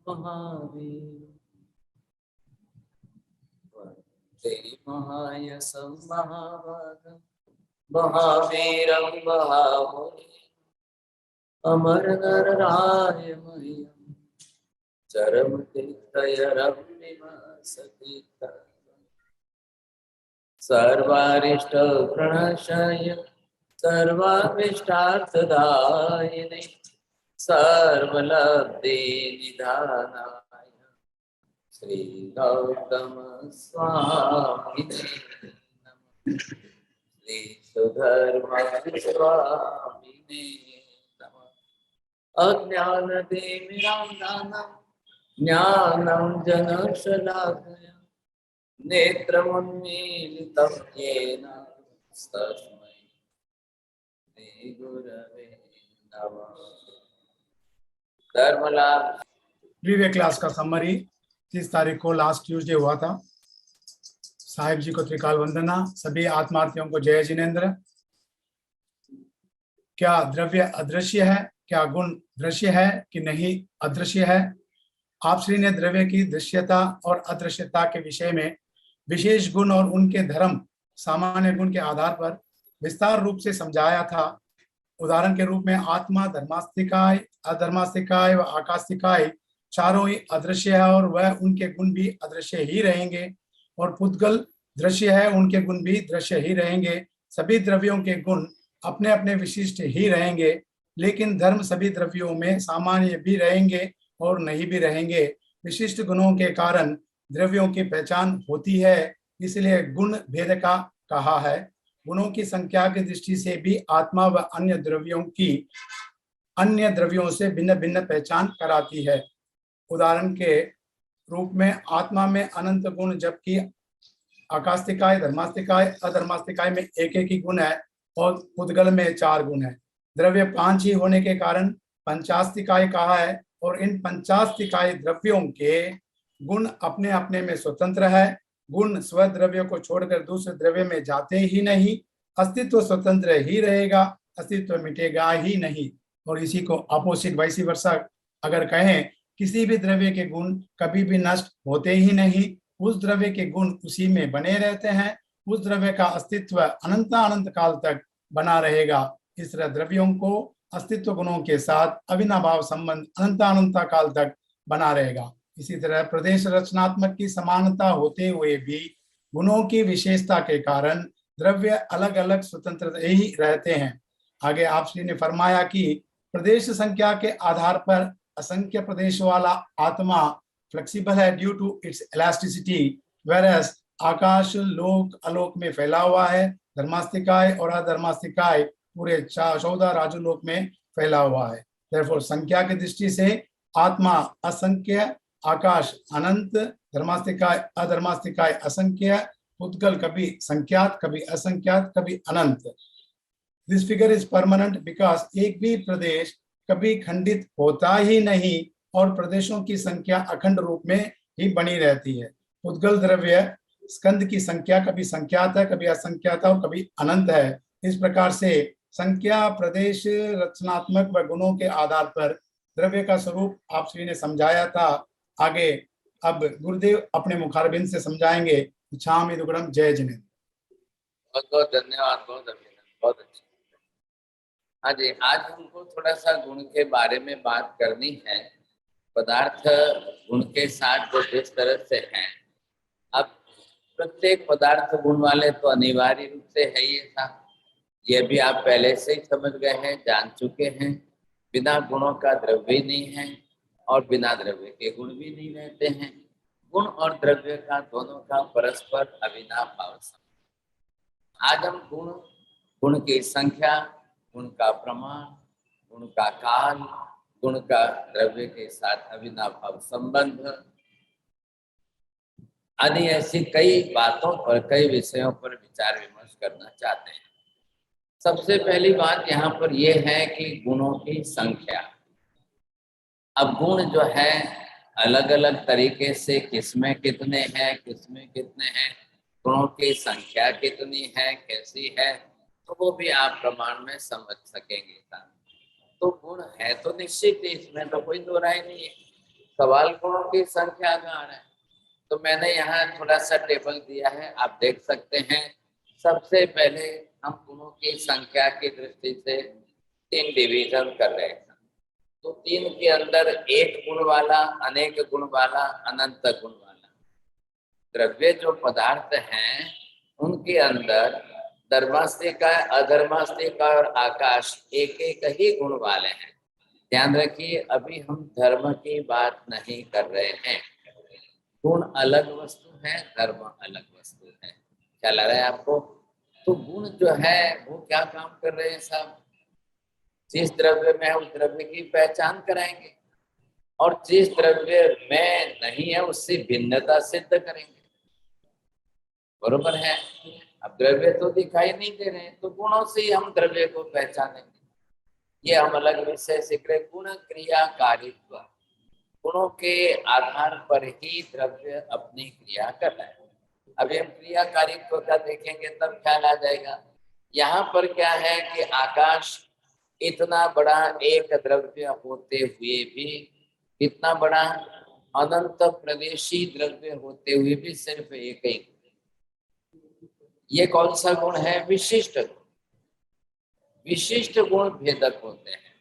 महावीर तेरी महायशं महाभागं महावीरं महामुनि अमर नरराय मह्यं चरमतीर्थयरम्यमसति सर्वारिष्ट प्रणशाय सर्वाभीष्टार्थदायिने सर्वलब्धि निधानाय श्री गौतम स्वामिने नमः। श्री सुधर्मा स्वामिने नमः। अज्ञानतिमिरान्धनं ज्ञानं जनशलाकया नेत्रमुन्मीलितं येन तस्मै श्री गुरवे नमः। धर्मलाल प्रीवियस क्लास का समरी 30 तारीख को लास्ट ट्यूसडे हुआ था। साहिब जी को त्रिकाल वंदना। सभी आत्मार्थियों को जय जिनेन्द्र। क्या द्रव्य अदृश्य है? क्या गुण दृश्य है कि नहीं अदृश्य है? आप श्री ने द्रव्य की दृश्यता और अदृश्यता के विषय में विशेष गुण और उनके धर्म सामान्य गुण के आधार पर विस्तार रूप से समझाया था। उदाहरण के रूप में आत्मा धर्मास्तिकाय, अधर्मास्तिकाय व आकास्तिकाय चारों ही अदृश्य है और वह उनके गुण भी अदृश्य ही रहेंगे। और पुद्गल दृश्य है, उनके गुण भी दृश्य ही रहेंगे। सभी द्रव्यों के गुण अपने अपने विशिष्ट ही रहेंगे, लेकिन धर्म सभी द्रव्यों में सामान्य भी रहेंगे और नहीं भी रहेंगे। विशिष्ट गुणों के कारण द्रव्यों की पहचान होती है, इसलिए गुण भेद का कहा है। गुणों की संख्या की दृष्टि से भी आत्मा व अन्य द्रव्यों की अन्य द्रव्यों से भिन्न भिन्न पहचान कराती है। उदाहरण के रूप में आत्मा में अनंत गुण, जबकि आकास्तिकाय, धर्मास्तिकाय, अधर्मास्तिकाय में एक एक ही गुण है और पुद्गल में 4 गुण है। द्रव्य 5 ही होने के कारण पंचास्तिकाय कहा है और इन पंचास्तिकाय द्रव्यों के गुण अपने अपने में स्वतंत्र है। गुण स्वद्रव्य को छोड़कर दूसरे द्रव्य में जाते ही नहीं। अस्तित्व स्वतंत्र ही रहेगा, अस्तित्व मिटेगा ही नहीं। और इसी को अपोजिट वाइस वर्सा अगर कहें, किसी भी द्रव्य के गुण कभी भी नष्ट होते ही नहीं। उस द्रव्य के गुण उसी में बने रहते हैं। उस द्रव्य का अस्तित्व अनंत अनंत काल तक बना रहेगा। इस तरह द्रव्यों को अस्तित्व गुणों के साथ अविनाभाव संबंध अनंत अनंत काल तक बना रहेगा। इसी तरह प्रदेश रचनात्मक की समानता होते हुए भी गुणों की विशेषता के कारण द्रव्य अलग अलग स्वतंत्र ही रहते हैं। आगे आप श्री ने फरमाया कि प्रदेश संख्या के आधार पर असंख्य प्रदेश वाला आत्मा फ्लेक्सिबल है due to its elasticity, whereas आकाश लोक अलोक में फैला हुआ है। धर्मास्तिकाय और अधर्मास्तिकाय पूरे 14 राजलोक में फैला हुआ है। Therefore, संख्या की दृष्टि से आत्मा असंख्य, आकाश अनंत, धर्मास्तिकाय अधर्मास्तिकाय असंख्य, पुद्गल कभी संख्यात, कभी असंख्यात, कभी अनंत। This figure is permanent because एक भी प्रदेश कभी खंडित होता ही नहीं और प्रदेशों की संख्या अखंड रूप में ही बनी रहती है। पुद्गल द्रव्य स्कंद की संख्या कभी संख्यात है, कभी असंख्यात है और कभी अनंत है। इस प्रकार से संख्या, प्रदेश, रचनात्मक व गुणों के आधार पर द्रव्य का स्वरूप आप श्री ने समझाया था। आगे अब गुरुदेव अपने मुखारबिंद से समझाएंगे। छामी दुगड़म जय जिनेन्द्र। बहुत बहुत धन्यवाद, बहुत अभिनंदन, बहुत अच्छा। हाँ जी, आज हमको थोड़ा सा गुण के बारे में बात करनी है। पदार्थ गुण के साथ जो जिस तरह से हैं, अब प्रत्येक पदार्थ गुण वाले तो अनिवार्य रूप से है ये था, ये भी आप पहले से ही समझ गए हैं, जान चुके हैं। बिना गुणों का द्रव्य नहीं है और बिना द्रव्य के गुण भी नहीं रहते हैं। गुण और द्रव्य का दोनों का परस्पर अविनाभाव संबंध। आज हम गुण की संख्या, गुण का प्रमाण, गुण का काल, गुण का द्रव्य के साथ अविनाभाव संबंध आदि ऐसी कई बातों पर, कई विषयों पर विचार विमर्श करना चाहते हैं। सबसे पहली बात यहाँ पर यह है कि गुणों की संख्या। अब गुण जो है अलग अलग तरीके से किसमें कितने हैं, किसमें कितने हैं, गुणों की संख्या कितनी है, कैसी है, तो वो भी आप प्रमाण में समझ सकेंगे। तो गुण है तो निश्चित ही, इसमें तो कोई दो राय नहीं है। सवाल गुणों की संख्या का आ रहा है। तो मैंने यहाँ थोड़ा सा टेबल दिया है, आप देख सकते हैं। सबसे पहले हम गुणों की संख्या की दृष्टि से 3 डिवीजन कर रहे हैं। तो 3 के अंदर एक गुण वाला, अनेक गुण वाला, अनंत गुण वाला द्रव्य जो पदार्थ हैं, उनके अंदर धर्मास्तिका, अधर्मास्तिका और आकाश एक एक ही गुण वाले हैं। ध्यान रखिए, अभी हम धर्म की बात नहीं कर रहे हैं। गुण अलग वस्तु है, धर्म अलग वस्तु है। ख्याल आ रहा है आपको? तो गुण जो है वो क्या काम कर रहे हैं साहब? जिस द्रव्य में है उस द्रव्य की पहचान कराएंगे, और जिस द्रव्य में नहीं है उससे भिन्नता सिद्ध करेंगे। बरोबर है? अब द्रव्य तो दिखाई नहीं दे रहे हैं, तो गुणों से ही हम द्रव्य को पहचानेंगे। ये हम अलग विषय सीख रहे। गुण क्रिया कारित्व, गुणों के आधार पर ही द्रव्य अपनी क्रिया कर रहा है। अभी हम क्रिया कारित्व का देखेंगे तब ख्याल आ जाएगा। यहाँ पर क्या है कि आकाश इतना बड़ा एक द्रव्य होते हुए भी, इतना बड़ा अनंत प्रदेशी द्रव्य होते हुए भी सिर्फ एक ही। ये कौन सा गुण है? विशिष्ट गुण। विशिष्ट गुण भेदक होते हैं।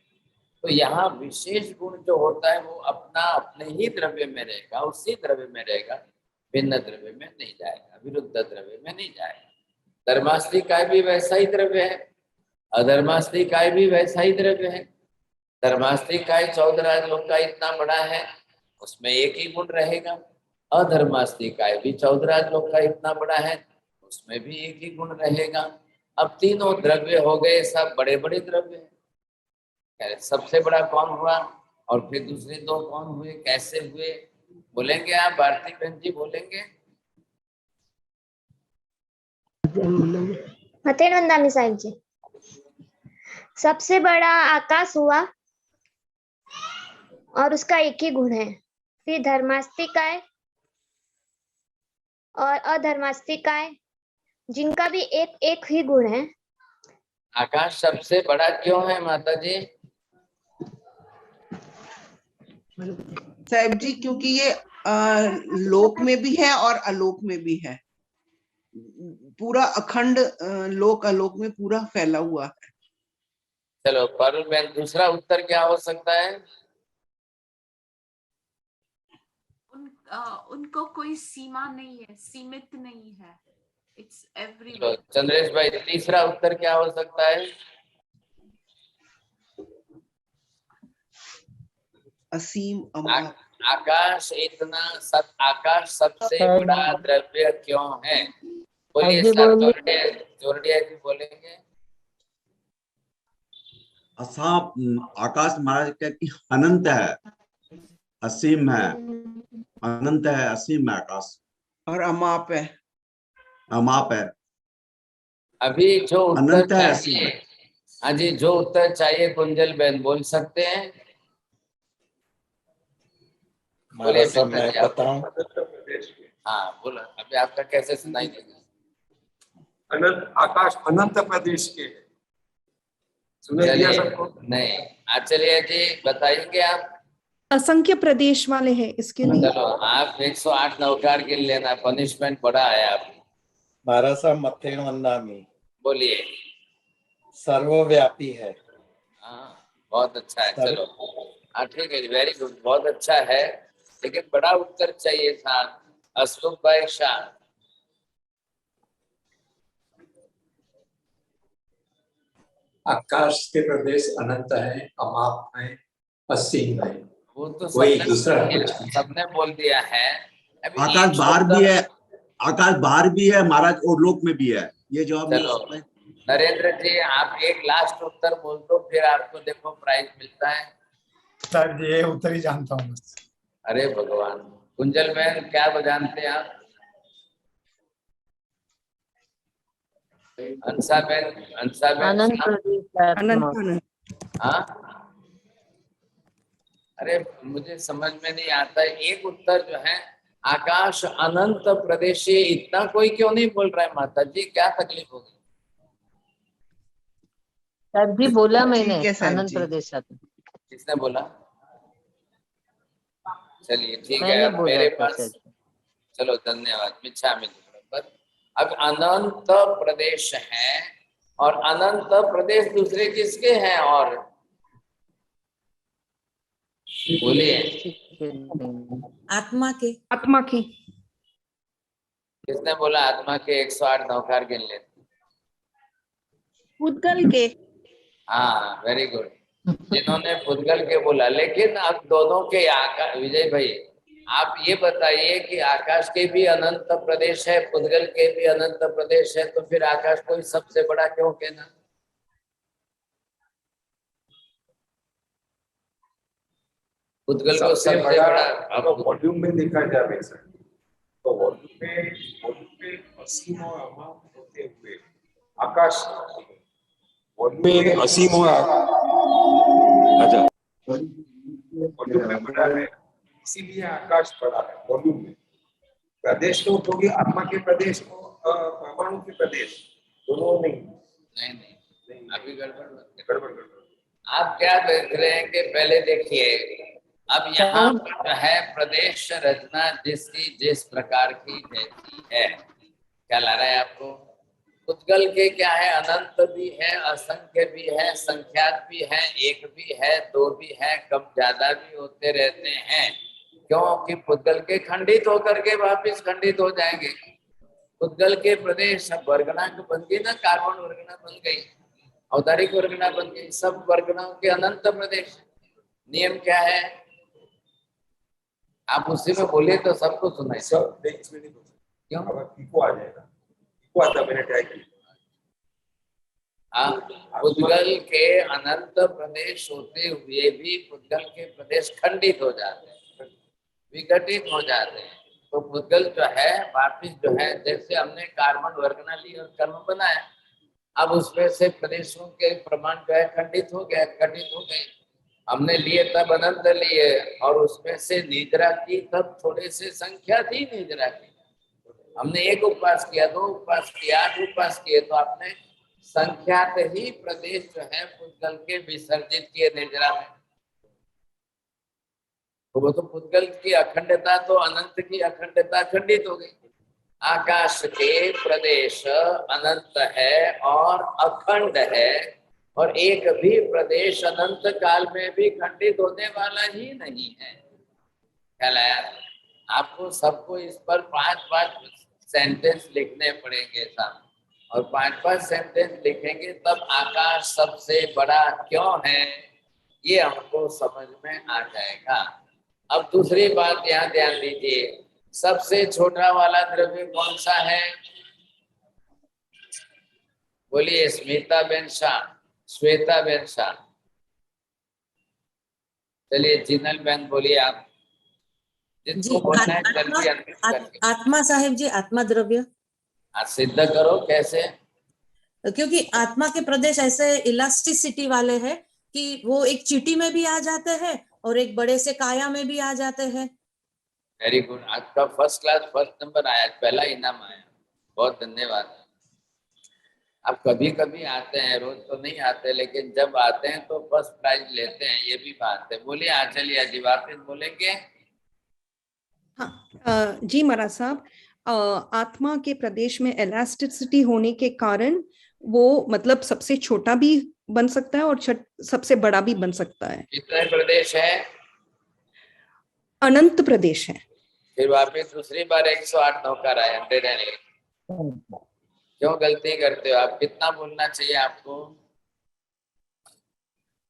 तो यहाँ विशेष गुण जो होता है वो अपना अपने ही द्रव्य में रहेगा, उसी द्रव्य में रहेगा, भिन्न द्रव्य में नहीं जाएगा, विरुद्ध द्रव्य में नहीं जाएगा। धर्मास्तिकाय भी वैसा ही द्रव्य है, अधर्मास्तिकाय भी वैसा ही द्रव्य है। धर्मास्तिकाय 14 लोक का इतना बड़ा है, उसमें एक ही गुण रहेगा। अधर्मास्तिकाय भी 14 लोक का इतना बड़ा है, उसमें भी एक ही गुण रहेगा। अब तीनों द्रव्य हो गए, सब बड़े बड़े द्रव्य हैं। सबसे बड़ा कौन हुआ और फिर दूसरे 2 कौन हुए, कैसे हुए? बोलेंगे आप? भारती बहन जी बोलेंगे? मतेनंदा साहिब जी, सबसे बड़ा आकाश हुआ और उसका एक ही गुण है। फिर धर्मास्तिकाय और अधर्मास्तिकाय, जिनका भी एक ही गुण है। आकाश सबसे बड़ा क्यों है माता जी? साहब जी, क्योंकि ये लोक में भी है और अलोक में भी है। पूरा अखंड लोक अलोक में पूरा फैला हुआ है। चलो पारुल बहन, दूसरा उत्तर क्या हो सकता है? उनको कोई सीमा नहीं है, सीमित नहीं है। इट्स चलो एवरीवेयर। चंद्रेश भाई, तीसरा उत्तर क्या हो सकता है? असीम अमर। आकाश इतना आकाश सबसे बड़ा द्रव्य क्यों है? बोलिए सर, जोरडिया जी बोलेंगे। आकाश महाराज क्या कि अनंत है, असीम है, अनंत है, असीम है आकाश, और अमाप है, अमाप है। अभी जो उत्तर अनंत है, चाहिए, हाँ जी, जो उत्तर चाहिए कुंजल बहन बोल सकते हैं। बोलिए सब मैं बताऊं। हाँ बोलो, अभी आपका कैसे सुनाई देगा? अनंत आकाश अनंत प्रदेश के है। सुनाई दिया सबको? नहीं, आचार्य जी बताएंगे आप? असंख्य प्रदेश वाले हैं इसके लिए। चलो आप 108 नवकार गिन लेना, पनिशमेंट बड़ा है आप। महाराजा मत्थेन वंदामी बोलिए। सर्वव्यापी है। हाँ बहुत अच्छा है। चलो हाँ ठीक है, वेरी गुड, बहुत अच्छा है, लेकिन बड़ा उत्तर चाहिए था। असलुक भाई शाह। आकाश के प्रदेश अनंत है, अमाप है, असीम है। वो तो वही दूसरा सबने बोल दिया है। अभी आकाश बाहर भी है, आकाश बाहर भी है महाराज, और लोक में भी है। ये जवाब चलो नरेंद्र जी, आप एक लास्ट उत्तर बोल दो, फिर आपको देखो प्राइज मिलता है। सर जी ये उत्तर ही जानता हूँ बस। अरे भगवान, कुंजल बहन क्या जानते हैं आप? अंसा बहन अनंत। हाँ, अरे मुझे समझ में नहीं आता है। एक उत्तर जो है आकाश अनंत प्रदेशी, इतना कोई क्यों नहीं बोल रहा है माता जी? क्या तकलीफ होगी? सर जी बोला मैंने ठीक है साहब अनंत जी। प्रदेश। किसने बोला? चलिए ठीक है। मैंने अब बोला मेरे था पास, सर। चलो धन्यवाद, मिच्छामि दुक्कडम। अब अनंत प्रदेश है और अनंत प्रदेश दूसरे किसके हैं? और बोलिए, आत्मा के। आत्मा की। किसने बोला आत्मा के? 108 नौकार गिन लेते। पुद्गल के। हाँ, वेरी गुड, जिन्होंने पुद्गल के बोला। लेकिन अब दोनों के आकाश, विजय भाई आप ये बताइए कि आकाश के भी अनंत प्रदेश है, पुद्गल के भी अनंत प्रदेश है, तो फिर आकाश को सबसे बड़ा क्यों कहना? पुद्गल को सबसे बड़ा अब वॉल्यूम में देखा जाए सर, तो वॉल्यूम में असीम और अमाप होते हुए आकाश वॉल्यूम में असीम और अच्छा वॉल्यूम में बड़ा है, इसीलिए आकाश बड़ा है वॉल्यूम में। प्रदेश तो होगी आत्मा के प्रदेश और परमाणु के प्रदेश, दोनों नहीं। नहीं, अभी गड़बड़। आप क्या देख रहे हैं कि पहले देखिए, अब यहाँ पर है प्रदेश रचना जिसकी जिस प्रकार की जैसी है, क्या ला रहा है आपको? पुद्गल के क्या है? अनंत भी है, असंख्य भी है, संख्यात भी है, एक भी है, दो भी है, कम ज्यादा भी होते रहते हैं। क्योंकि पुद्गल के खंडित होकर के वापिस खंडित हो जाएंगे। पुद्गल के प्रदेश वर्गणांक बन गई ना, कार्बन वर्गना बन गई, औदारिक वर्गना बन गई, सब वर्गनाओं के अनंत प्रदेश। नियम क्या है? आप उसी में बोले तो सबको सुनाई। सब इसमें नहीं बोल सकते, क्यों? अब इको आ जाएगा, इको आता मैंने ट्राई किया। पुद्गल के अनंत प्रदेश होते हुए भी पुद्गल के प्रदेश खंडित हो जाते हैं, विघटित हो जाते हैं। तो पुद्गल जो है वापिस जो है, जैसे हमने कार्बन वर्गना ली और कर्म बनाया, अब उसमें से प्रदेशों के प्रमाण जो है खंडित हो गए, घटित हो गए। हमने लिए तब अनंत लिए और उसमें से निद्रा की तब थोड़े से संख्या थी निद्रा की। हमने एक उपवास किया, दो उपवास किया, 8 उपवास किए, तो आपने संख्यात ही प्रदेश जो है पुद्गल के विसर्जित किए निद्रा में। तो वो तो पुद्गल की अखंडता तो अनंत की अखंडता खंडित हो गई। आकाश के प्रदेश अनंत है और अखंड है, और एक भी प्रदेश अनंत काल में भी खंडित होने वाला ही नहीं है। ख्याल आया? आपको सबको इस पर 5-5 सेंटेंस लिखने पड़ेंगे साहब, और 5-5 सेंटेंस लिखेंगे तब आकाश सबसे बड़ा क्यों है ये हमको समझ में आ जाएगा। अब दूसरी बात यहाँ ध्यान दीजिए, सबसे छोटा वाला द्रव्य कौन सा है? बोलिए स्मिता बेन शाह, श्वेता बेन शाह। चलिए जिनल बेन बोलिए आप, जिसको बोलना है जल्दी करके। आत्मा साहेब जी, आत्मा द्रव्य। सिद्ध करो कैसे? क्योंकि आत्मा के प्रदेश ऐसे इलास्टिसिटी वाले हैं कि वो एक चीटी में भी आ जाते हैं और एक बड़े से काया में भी आ जाते हैं। वेरी गुड, आपका फर्स्ट क्लास फर्स्ट नंबर आया, पहला इनाम आया, बहुत धन्यवाद। आप कभी कभी आते हैं, रोज तो नहीं आते, लेकिन जब आते हैं तो फर्स्ट प्राइज लेते हैं, ये भी बात है। बोलिए आचलिए जी, वापिस बोलेंगे। हाँ जी महाराज साहब, आत्मा के प्रदेश में इलास्टिसिटी होने के कारण वो मतलब सबसे छोटा भी बन सकता है और सबसे बड़ा भी बन सकता है। कितने प्रदेश है? अनंत प्रदेश है। फिर वापिस दूसरी बार 108 नौकर आए, 108। क्यों गलती करते हो आप? कितना बोलना चाहिए आपको?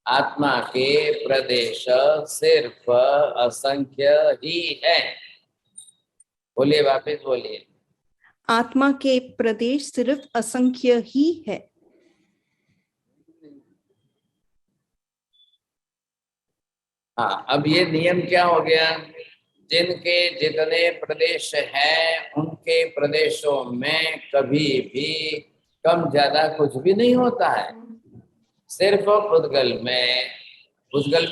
आत्मा के प्रदेश सिर्फ असंख्य ही है। बोलिए वापिस बोलिए। आत्मा के प्रदेश सिर्फ असंख्य ही है। हाँ, अब ये नियम क्या हो गया? जिनके जितने प्रदेश हैं उनके प्रदेशों में कभी भी कम ज्यादा कुछ भी नहीं होता है। सिर्फ पुद्गल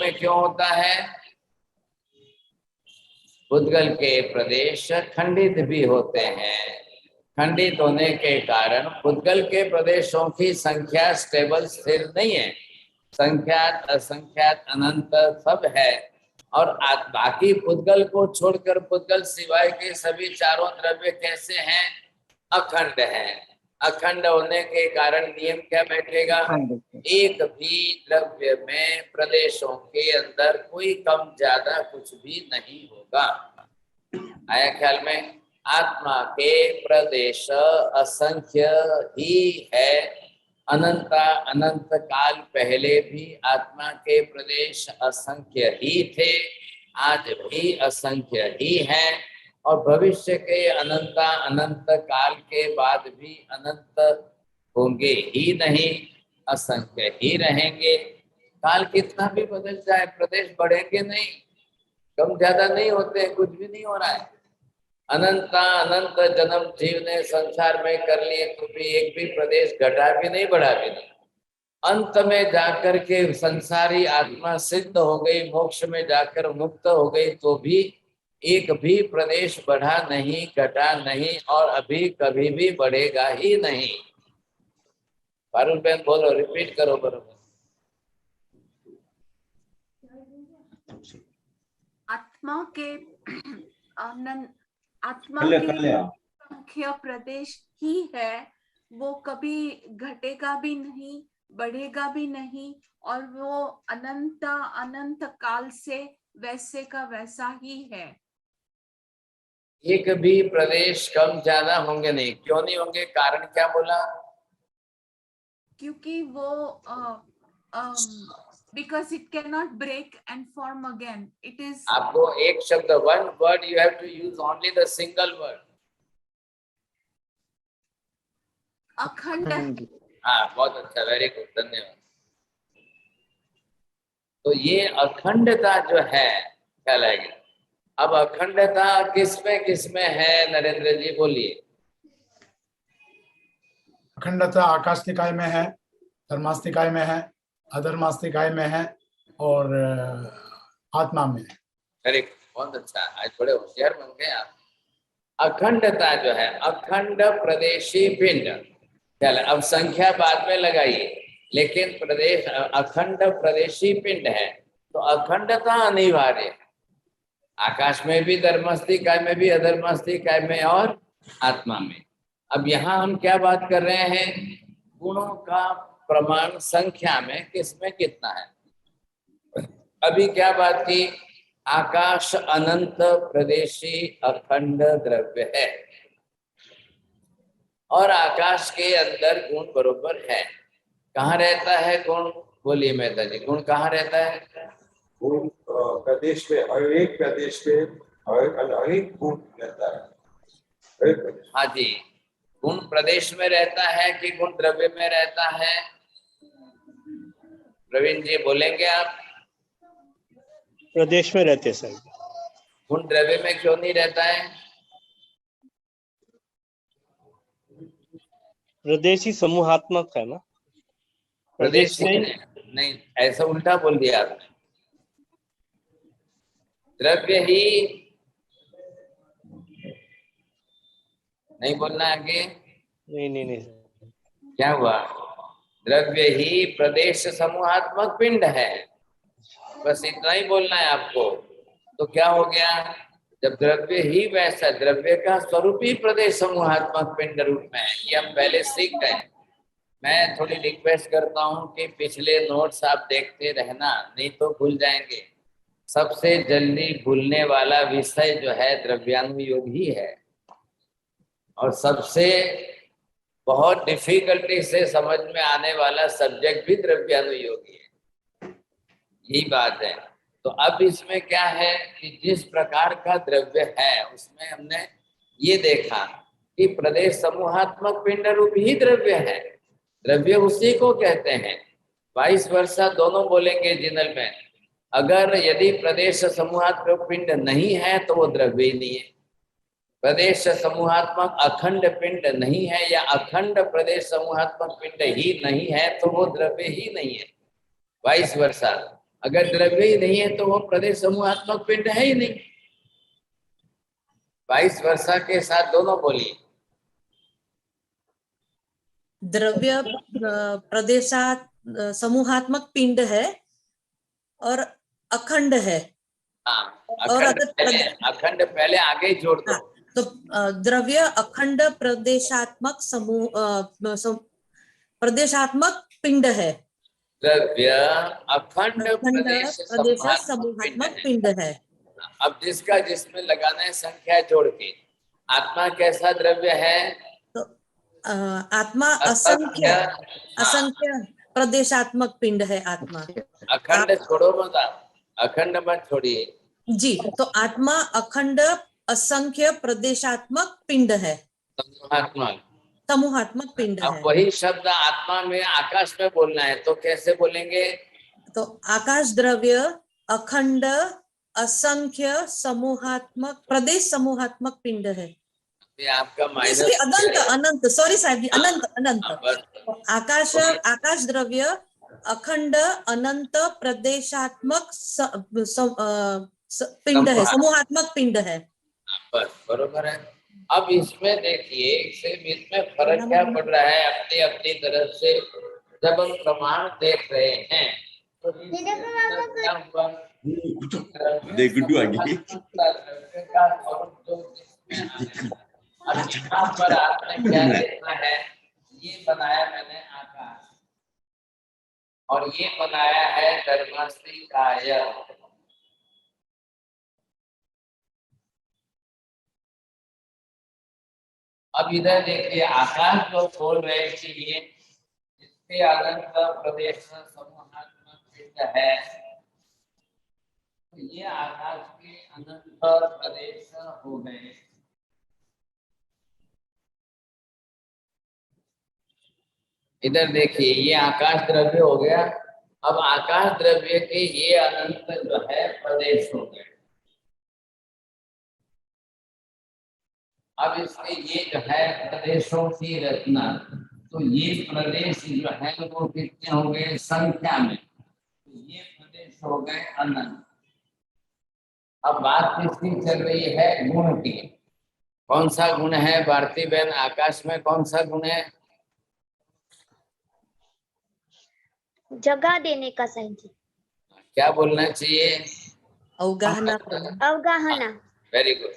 में क्यों होता है? पुद्गल के प्रदेश खंडित भी होते हैं। खंडित होने के कारण पुद्गल के प्रदेशों की संख्या स्टेबल स्थिर नहीं है। संख्यात असंख्यात अनंत सब है, और बाकी पुद्गल को छोड़कर पुद्गल सिवाय के सभी चारों द्रव्य कैसे हैं? अखंड हैं। अखंड होने के कारण नियम क्या बैठेगा? एक भी द्रव्य में प्रदेशों के अंदर कोई कम ज्यादा कुछ भी नहीं होगा। आया ख्याल में? आत्मा के प्रदेश असंख्य ही है। अनंत काल पहले भी आत्मा के प्रदेश असंख्य ही थे, आज भी असंख्य ही हैं, और भविष्य के अनंत काल के बाद भी अनंत होंगे ही नहीं, असंख्य ही रहेंगे। काल कितना भी बदल जाए प्रदेश बढ़ेंगे नहीं, कम ज्यादा नहीं होते, कुछ भी नहीं हो रहा है। अनंत जन्म जीव ने संसार में कर लिए तो भी एक भी प्रदेश घटा भी नहीं बढ़ा भी नहीं। अंत में जाकर के संसारी आत्मा सिद्ध हो गई, मोक्ष में जाकर मुक्त हो गई तो भी एक भी प्रदेश बढ़ा नहीं, घटा नहीं, और अभी कभी भी बढ़ेगा ही नहीं। पारुल बहन बोलो, रिपीट करो बरोबर। आत्मा के संख्य प्रदेश ही है, वो कभी घटेगा भी नहीं, बढ़ेगा भी नहीं, और वो अनंत काल से वैसे का वैसा ही है। एक भी प्रदेश कम ज्यादा होंगे नहीं। क्यों नहीं होंगे? कारण क्या बोला? क्योंकि वो because it cannot break and form again. It is. आपको एक शब्द, one word you have to use only the single word. अखंड। हाँ, बहुत अच्छा, वेरी गुड, धन्यवाद। तो ये अखंडता जो है क्या लगेगा? अब अखंडता किसमें है नरेंद्र जी, बोलिए। अखंडता आकाशनिकाय में है, धर्मास्तिकाय में है, अधर्मास्तिकाय में है, और आत्मा में है। करेक्ट, बहुत अच्छा, आज बड़े होशियार बन गए आप। अखंडता जो है, अखंड प्रदेशी पिंड, चल अब संख्या बाद में लगाइए, लेकिन प्रदेश अखंड प्रदेशी पिंड है तो अखंडता अनिवार्य है। आकाश में भी, धर्मास्तिकाय में भी, अधर्मास्तिकाय में और आत्मा में। अब यहाँ हम क्या बात कर रहे हैं? गुणों का प्रमाण संख्या में किसमें कितना है। अभी क्या बात की? आकाश अनंत प्रदेशी अखंड द्रव्य है, और आकाश के अंदर गुण बरोबर है। कहाँ रहता है गुण? बोलिए मेहता जी, गुण कहाँ रहता है? गुण प्रदेश में, हर एक प्रदेश में अनेक गुण रहता है। हाँ जी, गुण प्रदेश में रहता है कि गुण द्रव्य में रहता है? प्रवीण जी बोलेंगे आप? प्रदेश में रहते सर। गुण द्रव्य में क्यों नहीं रहता है? प्रदेशी समूहात्मक है ना, प्रदेश नहीं, ऐसा उल्टा बोल दिया आपने। द्रव्य ही नहीं बोलना आगे। नहीं क्या हुआ? द्रव्य ही प्रदेश समूहात्मक पिंड है, बस इतना ही बोलना है आपको। तो क्या हो गया? जब द्रव्य ही वैसा, द्रव्य का स्वरूप ही प्रदेश समूहात्मक पिंड रूप में है, ये हम पहले सीख गए। मैं थोड़ी रिक्वेस्ट करता हूँ कि पिछले नोट्स आप देखते रहना, नहीं तो भूल जाएंगे। सबसे जल्दी भूलने वाला विषय जो है द्रव्यानुयोग ही है, और सबसे बहुत डिफिकल्टी से समझ में आने वाला सब्जेक्ट भी द्रव्यानुयोगी है। यही बात है। तो अब इसमें क्या है कि जिस प्रकार का द्रव्य है उसमें हमने ये देखा कि प्रदेश समूहात्मक पिंड रूप ही द्रव्य है। द्रव्य उसी को कहते हैं। 22 वर्षा दोनों बोलेंगे जिनल में। अगर यदि प्रदेश समूहात्मक पिंड नहीं है तो वो द्रव्य ही नहीं है। प्रदेश समूहात्मक अखंड पिंड नहीं है या अखंड प्रदेश समूहात्मक पिंड ही नहीं है तो वो द्रव्य ही नहीं है। 22 वर्षा अगर द्रव्य ही नहीं है तो वो प्रदेश समूहात्मक पिंड है ही नहीं। 22 वर्षा के साथ दोनों बोलिए। द्रव्य प्रदेशात समूहात्मक पिंड है और अखंड है, हाँ, और अखंड पहले आगे जोड़ दो। तो द्रव्य अखंड प्रदेशात्मक प्रदेशात्मक पिंड है। द्रव्य अखंड प्रदेश समूहात्मक पिंड है। अब जिसमें लगाना है संख्या जोड़ के। आत्मा कैसा द्रव्य है? तो आत्मा असंख्य प्रदेशात्मक पिंड है आत्मा। अखंड छोड़ो मत, अखंड मत छोड़िए जी। तो आत्मा अखंड असंख्य प्रदेशात्मक पिंड है, समूहात्मक पिंड है। अब वही शब्द आत्मा में आकाश में बोलना है, तो कैसे बोलेंगे? तो आकाश द्रव्य अखंड असंख्य समूहात्मक प्रदेश समूहात्मक पिंड है। ये आपका माइनस अनंत अनंत सॉरी साहब जी, अनंत अनंत। आकाश द्रव्य अखंड अनंत प्रदेशात्मक पिंड है, समूहात्मक पिंड है। बरोबर है। अब इसमें देखिए इसमें फर्क क्या पड़ रहा है अपनी अपनी तरफ से। जब हम प्रमाण देख रहे हैं तो क्या हुआ? अब यहाँ पर आपने क्या देखना है? ये बनाया मैंने आकाश और ये बनाया है धर्मास्तिकाय। अब इधर देखिए आकाश जो बोल रहे थे ये जिसके अनंत प्रदेश समूहात्मक पिंड है, तो ये आकाश के अनंत प्रदेश हो गए। इधर देखिए ये आकाश द्रव्य हो गया। अब आकाश द्रव्य के ये अनंत जो है प्रदेश हो गए। अब इसके ये जो है प्रदेशों की रचना, तो ये प्रदेश जो है वो कितने हो गए संख्या में? तो ये प्रदेश हो गए अनंत। अब बात किसकी चल रही है? गुण की। कौन सा गुण है भारती बहन? आकाश में कौन सा गुण है? जगह देने का सही जी। क्या बोलना चाहिए? अवगाहना। अवगाहना। Very good.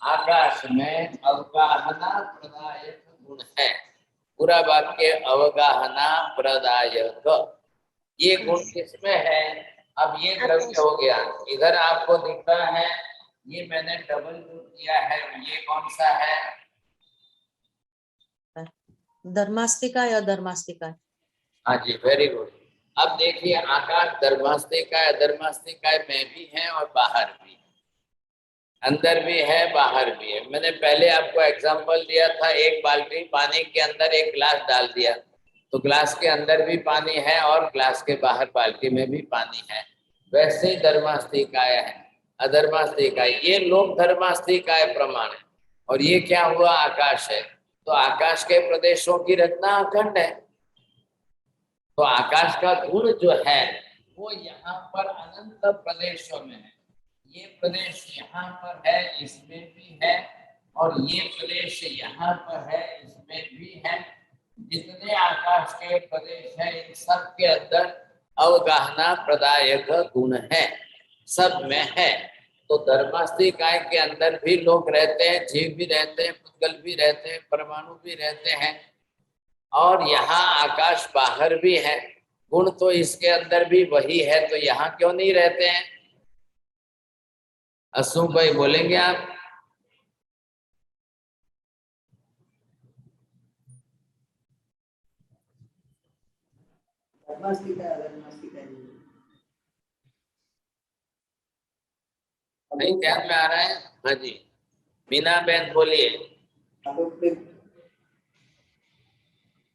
आकाश में अवगाहना प्रदायक गुण है। पूरा वाक्य अवगाहना प्रदायक। ये गुण किसमें है? अब ये द्रव्य हो गया। इधर आपको दिख रहा है ये मैंने डबल यूज किया है, ये कौन सा है? धर्मास्तिका या धर्मास्तिका? हाँ जी, वेरी गुड। अब देखिए आकाश धर्मास्तिका अधर्मास्तिका में भी है और बाहर भी, अंदर भी है बाहर भी है। मैंने पहले आपको एग्जांपल दिया था, एक बाल्टी पानी के अंदर एक गिलास डाल दिया तो गिलास के अंदर भी पानी है और गिलास के बाहर बाल्टी में भी पानी है। वैसे ही धर्मास्तिकाय है अधर्मास्तिकाय। ये लोक धर्मास्तिकाय प्रमाण है। और ये क्या हुआ? आकाश है। तो आकाश के प्रदेशों की रचना अखंड है। तो आकाश का गुण जो है वो यहाँ पर अनंत प्रदेशों में है। ये प्रदेश यहाँ पर है, इसमें भी है, और ये प्रदेश यहाँ पर है, इसमें भी है। जितने आकाश के प्रदेश है इन सब के अंदर अवगाहना प्रदायक गुण है, सब में है। तो धर्मास्तिकाय के अंदर भी लोग रहते हैं, जीव भी रहते हैं, पुद्गल भी रहते हैं, परमाणु भी रहते हैं, और यहाँ आकाश बाहर भी है। गुण तो इसके अंदर भी वही है, तो यहाँ क्यों नहीं रहते हैं? असू भाई बोलेंगे आप? नहीं ध्यान में आ रहा है? हाँ जी, मीना बहन बोलिए।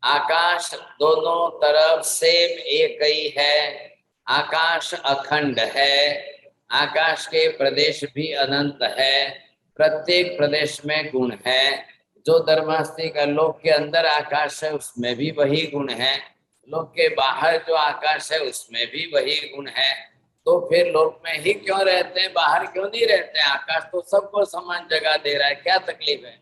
आकाश दोनों तरफ सेम एक ही है। आकाश अखंड है। आकाश के प्रदेश भी अनंत है। प्रत्येक प्रदेश में गुण है। जो धर्मास्तिक लोक के अंदर आकाश है उसमें भी वही गुण है। लोक के बाहर जो आकाश है उसमें भी वही गुण है। तो फिर लोक में ही क्यों रहते हैं, बाहर क्यों नहीं रहते हैं? आकाश तो सबको समान जगह दे रहा है, क्या तकलीफ है?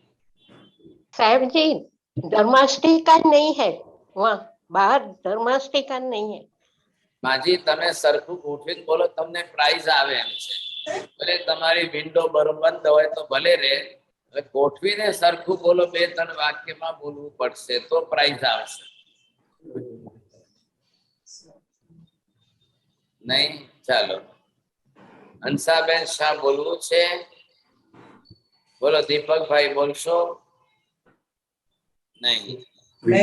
साहब जी धर्मास्तिका नहीं है, वहाँ बाहर धर्मास्तिका नहीं है। माजी तमे सरखू उठीने बोलो, तमने प्राइज आवे एम छे। તમારી વિન્ડો બંધ હોય તો ભલે રે, ગોઠવીને સરખું બોલો, 2-3 વાક્યમાં બોલવું પડશે તો પ્રાઇઝ આવશે. નહીં? ચાલો, હંસાબેન શાહ બોલવું છે? બોલો. દીપકભાઈ બોલશો? नहीं. फिर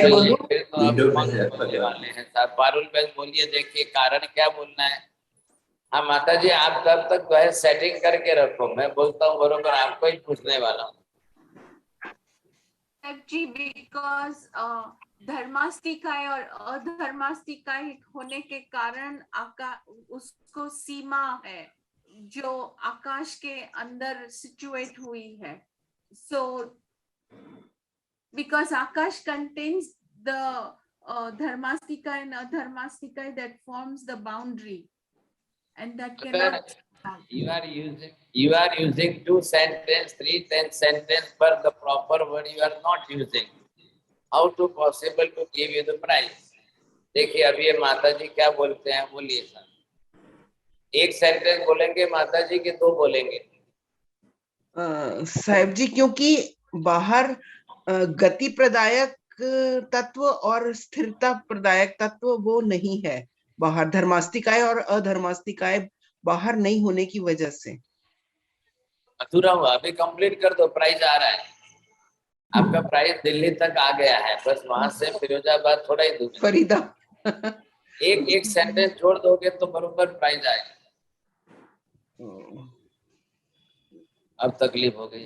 तो आप बोलने वाले हैं साहब. पारुल बहन बोलिए, देखिए कारण क्या बोलना है. हाँ माता जी, आप तब तक जो है सेटिंग करके रखो, मैं बोलता हूँ बरोबर, आपको ही पूछने वाला हूँ. जी, बिकॉज धर्मास्तिकाय और अधर्मास्तिकाय होने के कारण उसको सीमा है जो आकाश के अंदर सिचुएट हुई है. So because Akash contains the dharmastika and adharmastika that forms the boundary, and that cannot. You are using 2 sentences, 3 sentences, but the proper word you are not using. How to possible to give you the prize? देखिए अभी ये माता जी क्या बोलते हैं, बोलिए sir. 1 sentence बोलेंगे माता जी के 2 बोलेंगे? साहिब जी, क्योंकि बाहर गति प्रदायक तत्व और स्थिरता प्रदायक तत्व वो नहीं है बाहर. धर्मास्तिकाय और अधर्मास्तिकाय बाहर नहीं होने की वजह से. अधूरा हुआ, अभी कंप्लीट कर दो, प्राइज आ रहा है आपका. प्राइज दिल्ली तक आ गया है, बस वहां से फिरोजाबाद थोड़ा ही दूर. फरीदा. एक सेंटेंस जोड़ दोगे तो बरोबर प्राइज आएगा. अब तकलीफ हो गई.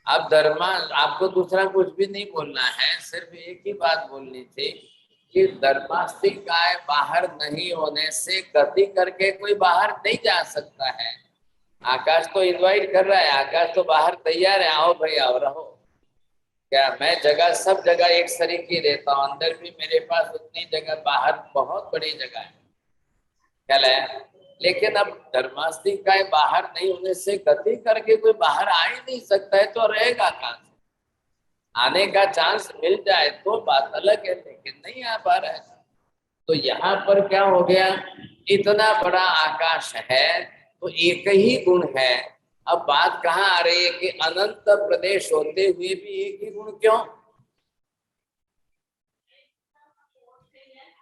अब आपको दूसरा कुछ भी नहीं बोलना है, सिर्फ एक ही बात बोलनी थी कि धर्मास्तिकाय बाहर नहीं होने से गति करके कोई बाहर नहीं जा सकता है. आकाश तो इनवाइट कर रहा है, आकाश तो बाहर तैयार है, आओ भाई आओ रहो. क्या मैं जगह सब जगह एक सरीकी देता हूँ, अंदर भी मेरे पास उतनी जगह, बाहर बहुत बड़ी जगह है, क्या है. लेकिन अब धर्मास्तिकाय बाहर नहीं होने से गति करके कोई बाहर आ ही नहीं सकता है, तो रहेगा कहां से. आने का चांस मिल जाए तो बात अलग है, लेकिन नहीं आ पा रहा है. तो यहाँ पर क्या हो गया, इतना बड़ा आकाश है तो एक ही गुण है. अब बात कहाँ आ रही है कि अनंत प्रदेश होते हुए भी एक ही गुण क्यों?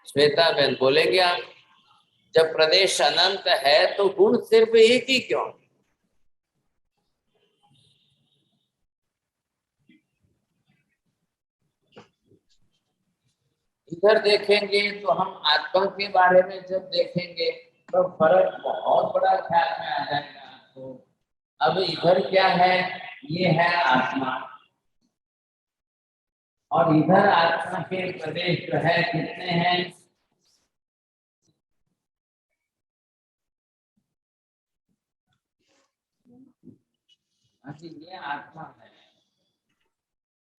श्वेता बहन बोलेंगे आप? जब प्रदेश अनंत है तो गुण सिर्फ एक ही क्यों? इधर देखेंगे तो हम आत्मा के बारे में जब देखेंगे तो फर्क बहुत बड़ा ख्याल में आ जाएगा आपको. अब इधर क्या है, ये है आत्मा, और इधर आत्मा के प्रदेश जो है कितने हैं? ये आत्मा है.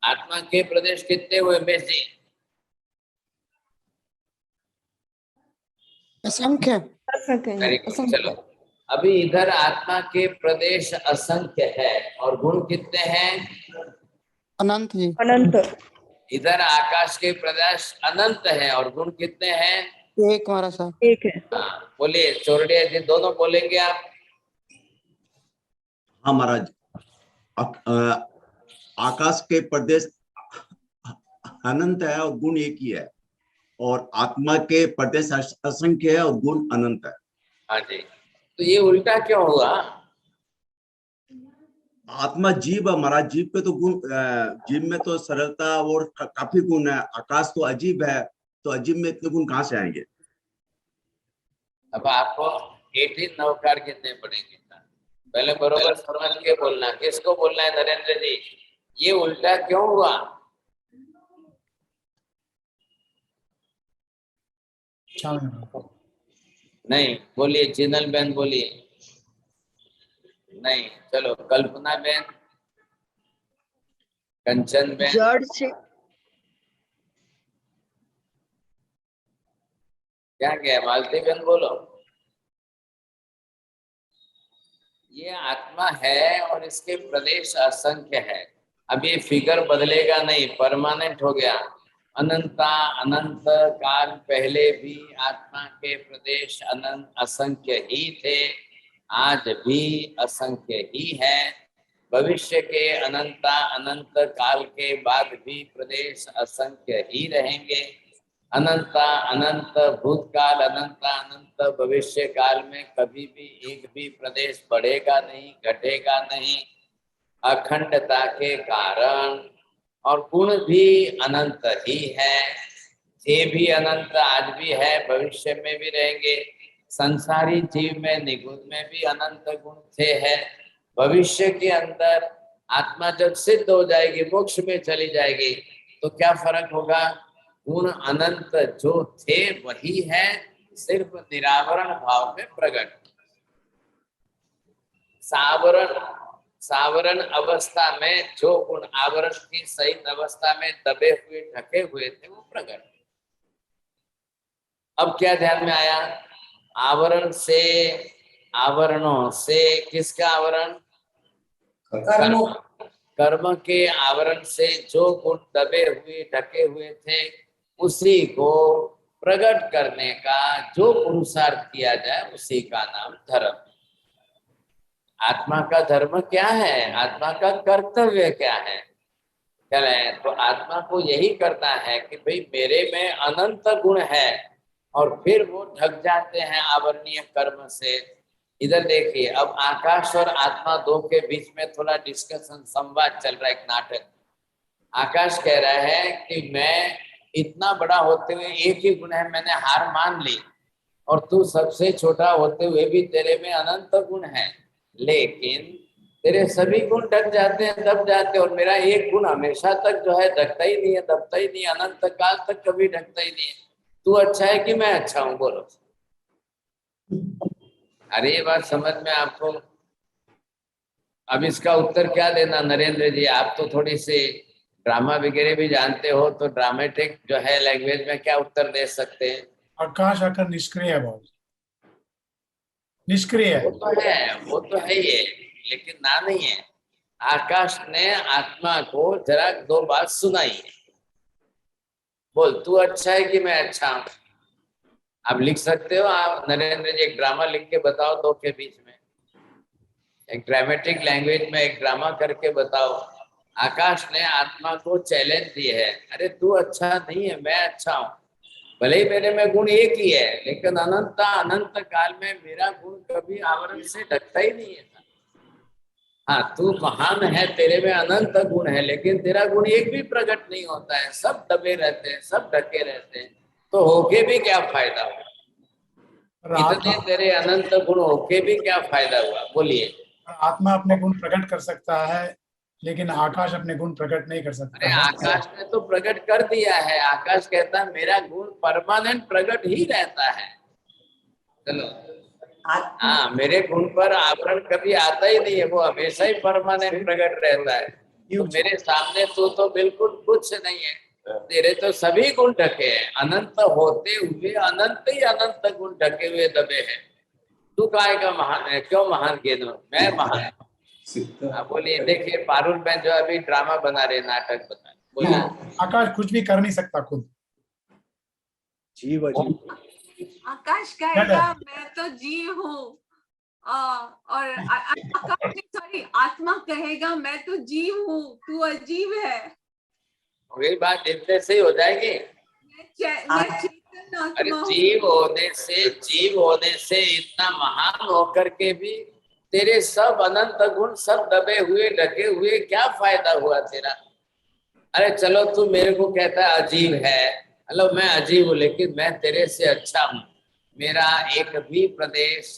आत्मा के प्रदेश कितने हुए बेसी? असंख्य. चलो, अभी इधर आत्मा के प्रदेश असंख्य है और गुण कितने हैं? अनंत जी. अनंत. इधर आकाश के प्रदेश अनंत है और गुण कितने हैं? एक. हमारा सा एक है. हाँ बोलिए चोरडिया जी, दोनों बोलेंगे आप? हाँ महाराज, आकाश के प्रदेश अनंत है और गुण एक ही है, और आत्मा के प्रदेश असंख्य है और गुण अनंत है. हाँ जी, तो ये उल्टा क्यों हुआ? आत्मा जीव है महाराज, जीव के तो गुण, जीव में तो सरलता और काफी गुण है. आकाश तो अजीब है, तो अजीब में इतने गुण कहाँ से आएंगे? अब आपको 18 नवकार कितने पड़ेंगे? पहले बरोबर समझ के बोलना. किसको बोलना है नरेंद्र जी? ये उल्टा क्यों हुआ? नहीं बोलिए. जिनल बहन बोलिए. नहीं, चलो कल्पना बहन, कंचन बहन. जड़ से. क्या मालती बहन बोलो. ये आत्मा है और इसके प्रदेश असंख्य है. अब ये फिगर बदलेगा नहीं, परमानेंट हो गया. अनंता अनंत काल पहले भी आत्मा के प्रदेश अनंत असंख्य ही थे, आज भी असंख्य ही है, भविष्य के अनंत काल के बाद भी प्रदेश असंख्य ही रहेंगे। अनंत भूतकाल, अनंत भविष्य काल में कभी भी एक भी प्रदेश बढ़ेगा नहीं, घटेगा नहीं, अखंडता के कारण। और गुण भी अनंत ही है, ये भी अनंत आज भी है, भविष्य में भी रहेंगे। संसारी जीव में, निगुण में भी अनंत गुण थे है। भविष्य के अंदर आत्मा जब सिद्ध हो जाएगी, मोक्ष में चली जाएगी, तो क्या फर्क होगा? गुण अनंत जो थे वही है, सिर्फ निरावरण भाव में प्रकट। सावरण अवस्था में जो गुण आवरण की सहित अवस्था में दबे हुए, ढके हुए थे, वो प्रकट। अब क्या ध्यान में आया? आवरण से, आवरणों से, किसका आवरण? कर्म के आवरण से जो गुण दबे हुए, ढके हुए थे, उसी को प्रकट करने का जो पुरुषार्थ किया जाए, उसी का नाम धर्म। आत्मा का धर्म क्या है? आत्मा का कर्तव्य क्या है? चले, तो आत्मा को यही करना है कि भाई मेरे में अनंत गुण है, और फिर वो ढक जाते हैं आवरणीय कर्म से। इधर देखिए, अब आकाश और आत्मा दो के बीच में थोड़ा डिस्कशन, संवाद चल रहा है, एक नाटक। आकाश कह रहा है कि मैं इतना बड़ा होते हुए एक ही गुण है, मैंने हार मान ली, और तू सबसे छोटा होते हुए भी तेरे में अनंत गुण है, लेकिन तेरे सभी गुण ढक जाते हैं, दब जाते हैं, और मेरा एक गुण हमेशा तक जो है ढकता ही नहीं है, दबता ही नहीं, अनंत काल तक कभी ढकता ही नहीं है। तू अच्छा है कि मैं अच्छा हूं? बोलो। अरे ये बात समझ में आपको? अब इसका उत्तर क्या देना नरेंद्र जी? आप तो थोड़ी सी ड्रामा वगैरह भी जानते हो, तो ड्रामेटिक जो है लैंग्वेज में क्या उत्तर दे सकते हैं? आकाश आकर निष्क्रिय है, बहुत निष्क्रिय है। वो तो है ही है, लेकिन ना नहीं है। आकाश ने आत्मा को जरा दो बात सुनाई है। बोल, तू अच्छा है कि मैं अच्छा हूं? आप लिख सकते हो, आप नरेंद्र जी एक ड्रामा लिख के बताओ, दो के बीच में एक ड्रामेटिक लैंग्वेज में एक ड्रामा करके बताओ। आकाश ने आत्मा को चैलेंज दी है, अरे तू अच्छा नहीं है, मैं अच्छा हूँ। भले ही मेरे में गुण एक ही है, लेकिन अनंत काल में मेरा गुण कभी आवरण से ढकता ही नहीं है। हाँ, तू महान है, तेरे में अनंत गुण है, लेकिन तेरा गुण एक भी प्रकट नहीं होता है, सब दबे रहते हैं, सब ढके रहते हैं, तो होके भी क्या फायदा हुआ? इतने तेरे अनंत गुण होके भी क्या फायदा हुआ? बोलिए। आत्मा अपने गुण प्रकट कर सकता है, लेकिन आकाश अपने गुण प्रकट नहीं कर सकता। अरे आकाश ने तो प्रकट कर दिया है। आकाश कहता है मेरा गुण परमानेंट प्रकट ही रहता है। चलो, हाँ, मेरे गुण पर आवरण कभी आता ही नहीं है, वो हमेशा ही परमानेंट प्रकट रहता है। तो मेरे सामने तो बिल्कुल कुछ नहीं है, तेरे तो सभी गुण ढके हैं, अनंत होते हुए अनंत ही अनंत गुण ढके हुए दबे हैं। तू काहे का महान है? क्यों महान कह दो? मैं महान। बोलिए। देखिए पारुल बहन जो अभी ड्रामा बना रहे, नाटक बना रहे, बोलिए। आकाश कुछ भी कर नहीं सकता खुद। जीव आकाश कहेगा मैं तो जीव हूँ, और आकाश सॉरी आत्मा कहेगा मैं तो जीव हूँ, तू अजीब है। वही बात इतने से ही हो जाएगी। अरे जीव होने से इतना महान होकर के भी तेरे सब अनंत गुण सब दबे हुए ढके हुए, क्या फायदा हुआ तेरा? अरे चलो, तू मेरे को कहता है अजीब है, हेलो मैं अजीब हूँ, लेकिन मैं तेरे से अच्छा हूँ। मेरा एक भी प्रदेश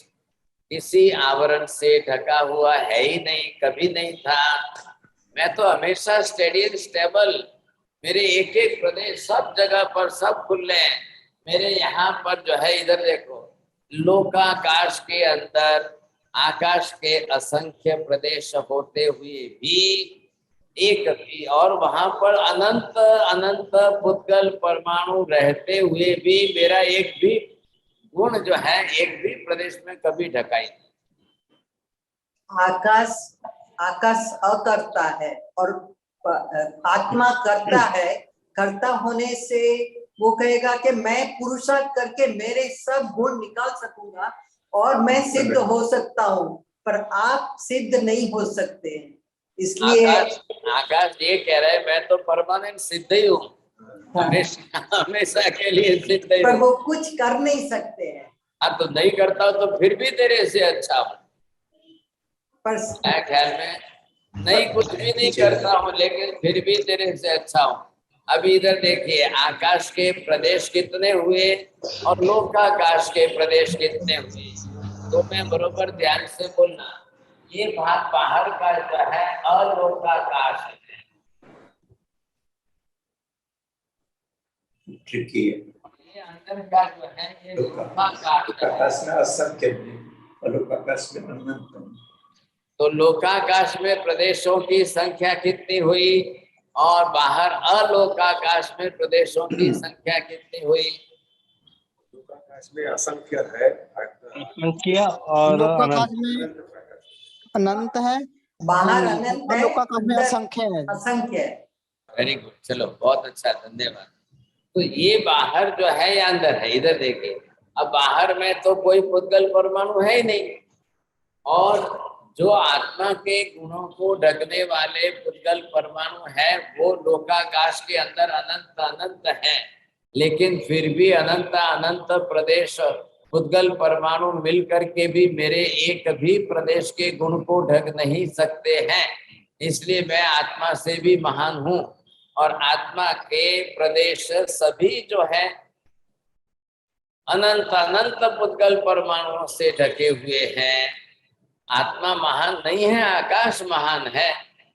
किसी आवरण से ढका हुआ है ही नहीं, कभी नहीं था। मैं तो हमेशा स्टेडी एंड स्टेबल, मेरे एक एक प्रदेश सब जगह पर सब खुले हैं। मेरे यहाँ पर जो है, इधर देखो, लोकाकाश के अंदर आकाश के असंख्य प्रदेश होते हुए भी एक भी, और वहां पर अनंत अनंत पुद्गल परमाणु रहते हुए भी मेरा एक भी गुण जो है एक भी प्रदेश में कभी ढकाई नहीं। आकाश अकर्ता है और आत्मा करता है। कर्ता होने से वो कहेगा कि मैं पुरुषार्थ करके मेरे सब गुण निकाल सकूंगा, और मैं सिद्ध हो सकता हूँ, पर आप सिद्ध नहीं हो सकते हैं। इसलिए आकाश ये कह रहा है मैं तो परमानेंट सिद्ध ही हूँ, हमेशा के लिए सिद्ध ही पर हूँ। वो कुछ कर नहीं सकते हैं। हाँ तो नहीं करता हूँ तो फिर भी तेरे से अच्छा हूँ। पर मेरे ख्याल में नहीं, कुछ भी नहीं करता हूँ लेकिन फिर भी तेरे से अच्छा हूँ। अभी इधर देखिए, आकाश के प्रदेश कितने हुए और लोकाकाश के प्रदेश कितने हुए, तो मैं बरोबर ध्यान से बोलना। ये भाग बाहर का जो है अलोकाकाश है। ट्रिकी है। ये अंदर का जो है ये लोकाकाश में असंख्य और लोकाकाश में अनंत। तो लोकाकाश में प्रदेशों की संख्या कितनी हुई और बाहर अलोकाकाश में प्रदेशों की संख्या कितनी हुई? लोकाकाश में असंख्य है, असंख्य और लोकाकाश में अनंत है, बाहर अनंत है, लोकाकाश में अंदर असंख्य है। असंख्य है। वेरी गुड, चलो बहुत अच्छा, धन्यवाद। तो ये बाहर जो है या अंदर है, इधर देखिए। अब बाहर में तो कोई पुद्गल परमाणु है ही नहीं, और जो आत्मा के गुणों को ढकने वाले पुद्गल परमाणु है वो लोकाकाश के अंदर अनंत अनंत है, लेकिन फिर भी अनंत अनंत प्रदेश पुद्गल परमाणु मिल करके भी मेरे एक भी प्रदेश के गुण को ढक नहीं सकते हैं। इसलिए मैं आत्मा से भी महान हूँ, और आत्मा के प्रदेश सभी जो है अनंत अनंत पुद्गल परमाणुओं से ढके हुए हैं। आत्मा महान नहीं है, आकाश महान है,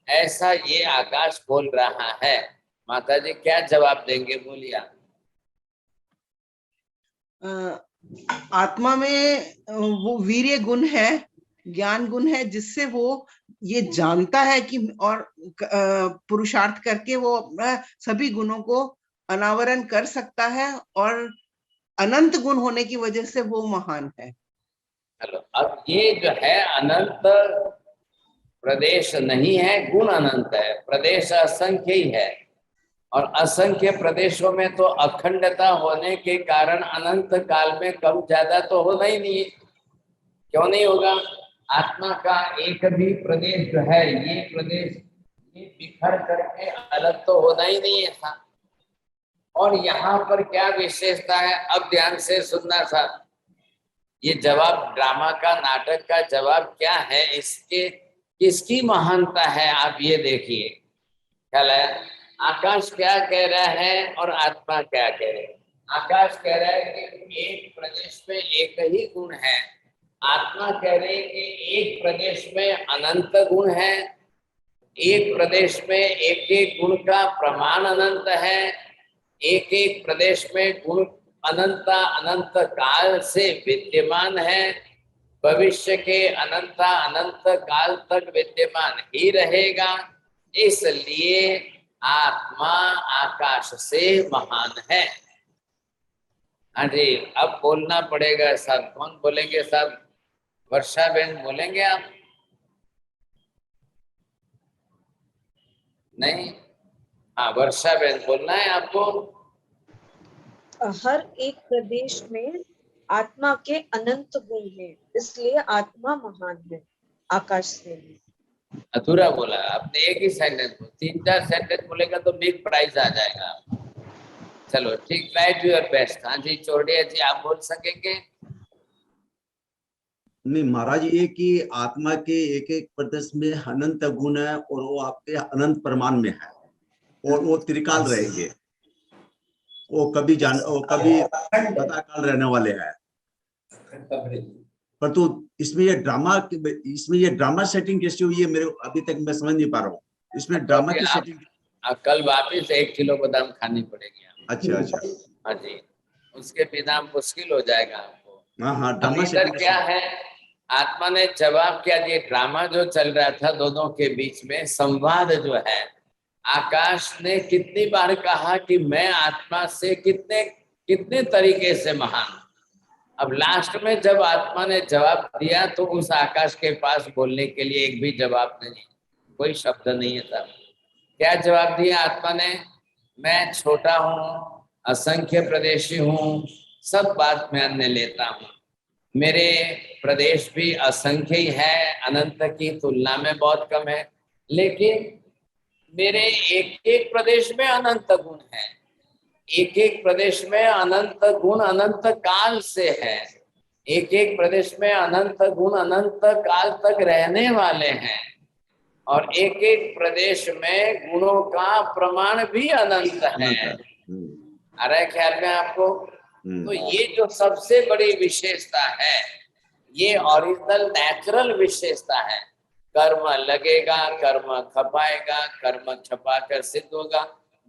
ऐसा ये आकाश बोल रहा है। माता जी क्या जवाब देंगे, बोलिए। आत्मा में वो वीर्य गुण है, ज्ञान गुण है, जिससे वो ये जानता है कि और पुरुषार्थ करके वो अपना सभी गुणों को अनावरण कर सकता है, और अनंत गुण होने की वजह से वो महान है। चलो, अब ये जो है अनंत प्रदेश नहीं है, गुण अनंत है। प्रदेश असंख्य ही है, और असंख्य प्रदेशों में तो अखंडता होने के कारण अनंत काल में कम ज्यादा तो होना ही नहीं है। क्यों नहीं होगा? आत्मा का एक भी प्रदेश जो है, ये प्रदेश ये बिखर करके अलग तो होना ही नहीं है था। और यहाँ पर क्या विशेषता है, अब ध्यान से सुनना था। ये जवाब ड्रामा का, नाटक का जवाब क्या है, इसके किसकी महानता है, आप ये देखिए। ख्याल है आकाश क्या कह रहा है और आत्मा क्या कह रहे हैं? आकाश कह रहा है कि एक प्रदेश में एक ही गुण है, आत्मा कह रहे हैं कि एक प्रदेश में अनंत गुण है, एक प्रदेश में एक एक गुण का प्रमाण अनंत है, एक एक प्रदेश में गुण अनंत अनंत काल से विद्यमान है, भविष्य के अनंत अनंत काल तक विद्यमान ही रहेगा। इसलिए आत्मा आकाश से महान है। हाँ जी, अब बोलना पड़ेगा साहब। कौन बोलेंगे साहब? वर्षा बहन बोलेंगे आप? नहीं, हाँ वर्षा बहन बोलना है आपको। हर एक प्रदेश में आत्मा के अनंत गुण हैं, इसलिए आत्मा महान है आकाश से। अधूरा बोला आपने, एक ही सेंटेंस, 3-4 सेंटेंस बोलेगा तो बिग प्राइज आ जाएगा। चलो ठीक, ट्राई टू योर बेस्ट। हाँ जी चौड़िया जी, आप बोल सकेंगे? नहीं महाराज, ये कि आत्मा के एक एक प्रदेश में अनंत गुण है, और वो आपके अनंत प्रमाण में है, और वो त्रिकाल रहेंगे, वो कभी पता काल रहने वाले हैं। पर तो इसमें ये ड्रामा सेटिंग कैसे हुई है, मेरे अभी तक मैं समझ नहीं पा रहा हूँ। इसमें ड्रामा की सेटिंग कल वापिस 1 किलो बादाम खानी पड़ेगी। अच्छा। हाँ जी, उसके बिना मुश्किल हो जाएगा आपको। हाँ ड्रामा सेटिंग क्या है? आत्मा ने जवाब क्या दिया? ड्रामा जो चल रहा था दोनों के बीच में, संवाद जो है, आकाश ने कितनी बार कहा कि मैं आत्मा से कितने तरीके से महान। अब लास्ट में जब आत्मा ने जवाब दिया तो उस आकाश के पास बोलने के लिए एक भी जवाब नहीं, कोई शब्द नहीं था। क्या जवाब दिया आत्मा ने? मैं छोटा हूँ, असंख्य प्रदेशी हूँ, सब बात मैं अन्य लेता हूँ, मेरे प्रदेश भी असंख्य ही है, अनंत की तुलना में बहुत कम है, लेकिन मेरे एक एक प्रदेश में अनंत गुण है। एक एक प्रदेश में अनंत गुण अनंत काल से है। एक एक प्रदेश में अनंत गुण अनंत काल तक रहने वाले हैं। और एक एक प्रदेश में गुणों का प्रमाण भी अनंत है। आ रहा है ख्याल में आपको? तो ये जो सबसे बड़ी विशेषता है, ये ओरिजिनल नेचुरल विशेषता है। कर्म लगेगा, कर्म खपाएगा, कर्म छपा कर सिद्ध होगा।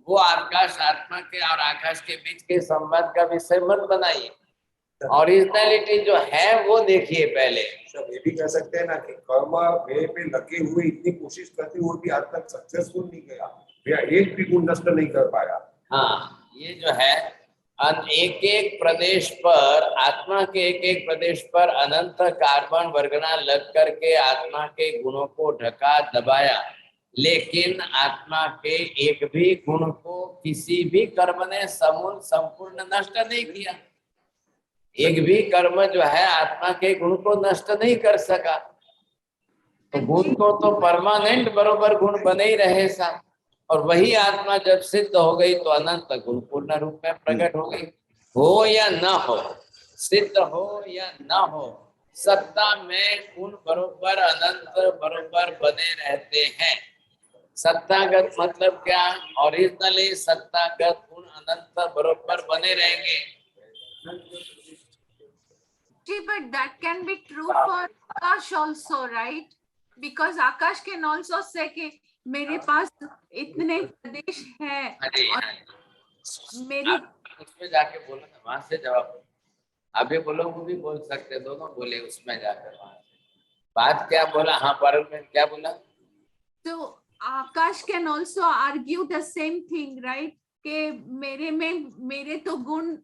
वो आकाश आत्मा के और आकाश के बीच के संबंध का विषय मत बनाइए। ओरिजिनलिटी जो है वो देखिए पहले। सब ये भी कह सकते हैं ना कि कर्म वे पे लगे हुए इतनी कोशिश करते हुए भी आज तक सक्सेसफुल नहीं गया, या एक भी गुण नष्ट नहीं कर पाया। हाँ, ये जो है एक एक प्रदेश पर, आत्मा के एक एक प्रदेश पर अनंत कार्बन वर्गना लग करके आत्मा के गुणों को ढका दबाया, लेकिन आत्मा के एक भी गुण को किसी भी कर्म ने समूल संपूर्ण नष्ट नहीं किया। एक भी कर्म जो है आत्मा के गुण को नष्ट नहीं कर सका। तो गुण को तो परमानेंट बरोबर गुण बने ही रहे साथ। और वही आत्मा जब सिद्ध हो गई तो अनंत गुण पूर्ण रूप में प्रकट हो गई। हो या न हो, सिद्ध हो या न हो, सत्ता में गुण बरोबर अनंत बरोबर बने रहते हैं। सत्तागत मतलब क्या? ओरिजिनली सत्तागत गुण अनंत बरोबर बने रहेंगे। But that can be true for Akash also, right? Because Akash can also say कि मेरे पास इतने प्रदेश हैं और मेरी उसमें जाके बोलो ना, वहां से जवाब आप भी बोलो, वो भी बोल सकते, दोनों बोले उसमें जाकर। वहां बात क्या बोला? हाँ, पर क्या बोला? तो Akash can also argue the same thing, right? कि मेरे तो गुण,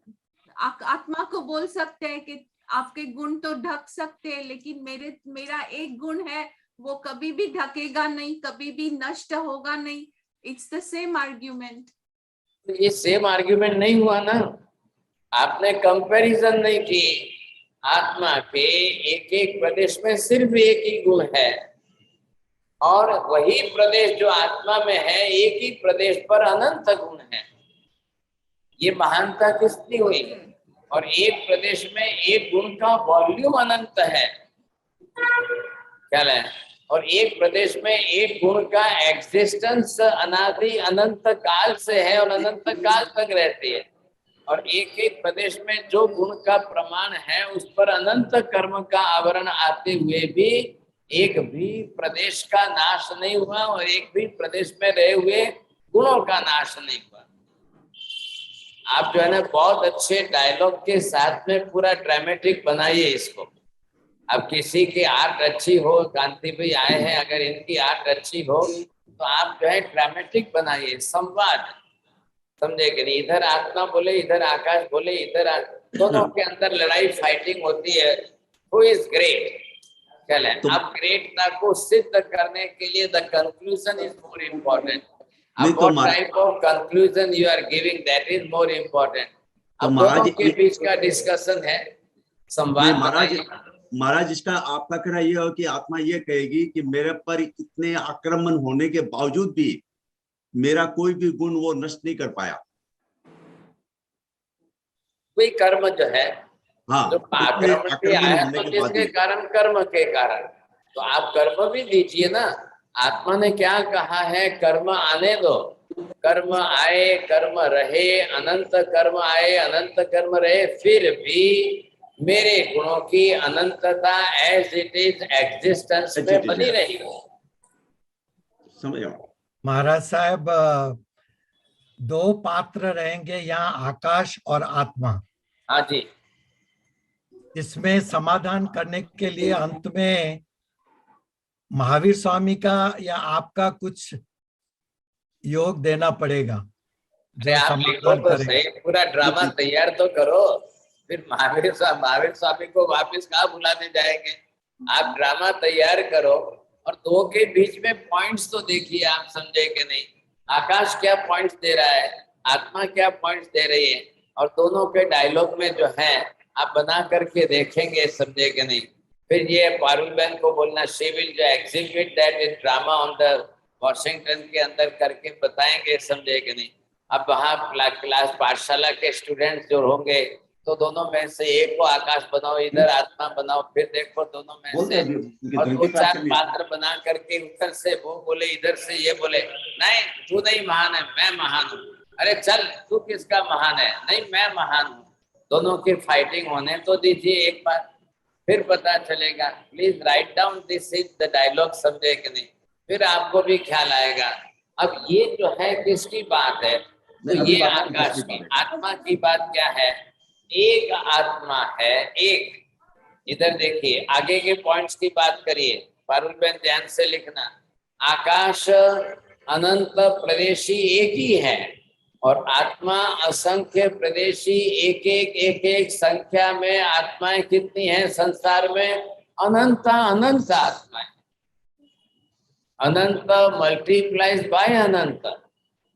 आत्मा को बोल सकते हैं कि आपके गुण तो ढक सकते हैं, लेकिन मेरा एक गुण है वो कभी भी ढकेगा नहीं, कभी भी नष्ट होगा नहीं। It's the same argument. ये सेम आर्ग्यूमेंट नहीं हुआ ना, आपने कंपैरिजन नहीं की। आत्मा के एक एक प्रदेश में सिर्फ एक ही गुण है, और वही प्रदेश जो आत्मा में है एक ही प्रदेश पर अनंत गुण है। ये महानता किसकी हुई? और एक प्रदेश में एक गुण का वॉल्यूम अनंत है, क्या है? और एक प्रदेश में एक गुण का एग्जिस्टेंस अनादि अनंत काल से है और अनंत काल तक रहती है। और एक एक प्रदेश में जो गुण का प्रमाण है उस पर अनंत कर्म का आवरण आते हुए भी एक भी प्रदेश का नाश नहीं हुआ, और एक भी प्रदेश में रहे हुए गुणों का नाश नहीं हुआ। आप जो है ना बहुत अच्छे डायलॉग के साथ में पूरा ड्रामेटिक बनाइए इसको। अब किसी की आर्ट अच्छी हो, कांति भाई आए हैं, अगर इनकी आर्ट अच्छी हो तो आप जो है ड्रामेटिक बनाइए, संवाद, समझे कि नहीं? इधर आत्मा बोले, इधर आकाश बोले, इधर दोनों के अंदर लड़ाई फाइटिंग होती है। Who is great? चले, अब ग्रेटता को सिद्ध करने के लिए the conclusion is more important. What type of conclusion you are giving, that is more important. अब दोनों के बीच का डिस्कशन है, संवाद। महाराज इसका आपका कहना ये हो कि आत्मा ये कहेगी कि मेरे पर इतने आक्रमण होने के बावजूद भी मेरा कोई भी गुण वो नष्ट नहीं कर पाया। कोई कर्म जो है, हाँ, जो आक्रमण के आया तो किसके कारण? कर्म के कारण। तो आप कर्म भी दीजिए ना। आत्मा ने क्या कहा है? कर्म आने दो, कर्म आए, कर्म रहे, अनंत कर्म आए, अनंत कर्म रहे, फिर भी मेरे गुणों की अनंतता एज इट इज एग्जिस्टेंस में बनी रही। समझो महाराज साहब, दो पात्र रहेंगे यहाँ, आकाश और आत्मा। हाँ जी। इसमें समाधान करने के लिए अंत में महावीर स्वामी का या आपका कुछ योग देना पड़ेगा। आप लिखो तो सही, पूरा ड्रामा तैयार तो करो, फिर महावीर स्वामी को वापस कहाँ बुलाने जाएंगे? आप ड्रामा तैयार करो और दो के बीच में पॉइंट्स तो देखिए, आप समझे कि नहीं? आकाश क्या पॉइंट्स दे रहा है, आत्मा क्या पॉइंट्स दे रही है, और दोनों के डायलॉग में जो है आप बना करके देखेंगे, समझे कि नहीं। फिर ये पारुल बहन को बोलना, शी विल जो execute that in drama on the Washington के अंदर करके बताएंगे, समझे कि नहीं। अब वहाँ क्लास पाठशाला के स्टूडेंट्स जो होंगे तो दोनों में से एक को आकाश बनाओ, इधर आत्मा बनाओ, फिर देखो दोनों में से और 2-4 पात्र बना करके उधर से वो बोले, इधर से ये बोले, नहीं तू नहीं महान है, मैं महान हूँ। अरे चल तू किसका महान है, नहीं मैं महान हूँ। दोनों की फाइटिंग होने तो दीजिए एक बार, फिर पता चलेगा। Please write down this is the dialogue, समझे कि नहीं, फिर आपको भी ख्याल आएगा। अब ये जो है किसकी बात है, तो ये आकाश की आत्मा की बात क्या है, एक आत्मा है, एक। इधर देखिए आगे के पॉइंट्स की बात करिए, पारुल बहन ध्यान से लिखना। आकाश अनंत प्रदेशी एक ही है और आत्मा असंख्य प्रदेशी, एक एक संख्या में आत्माएं कितनी हैं संसार में, अनंत अनंत आत्माएं। अनंत मल्टीप्लाइज बाय अनंत,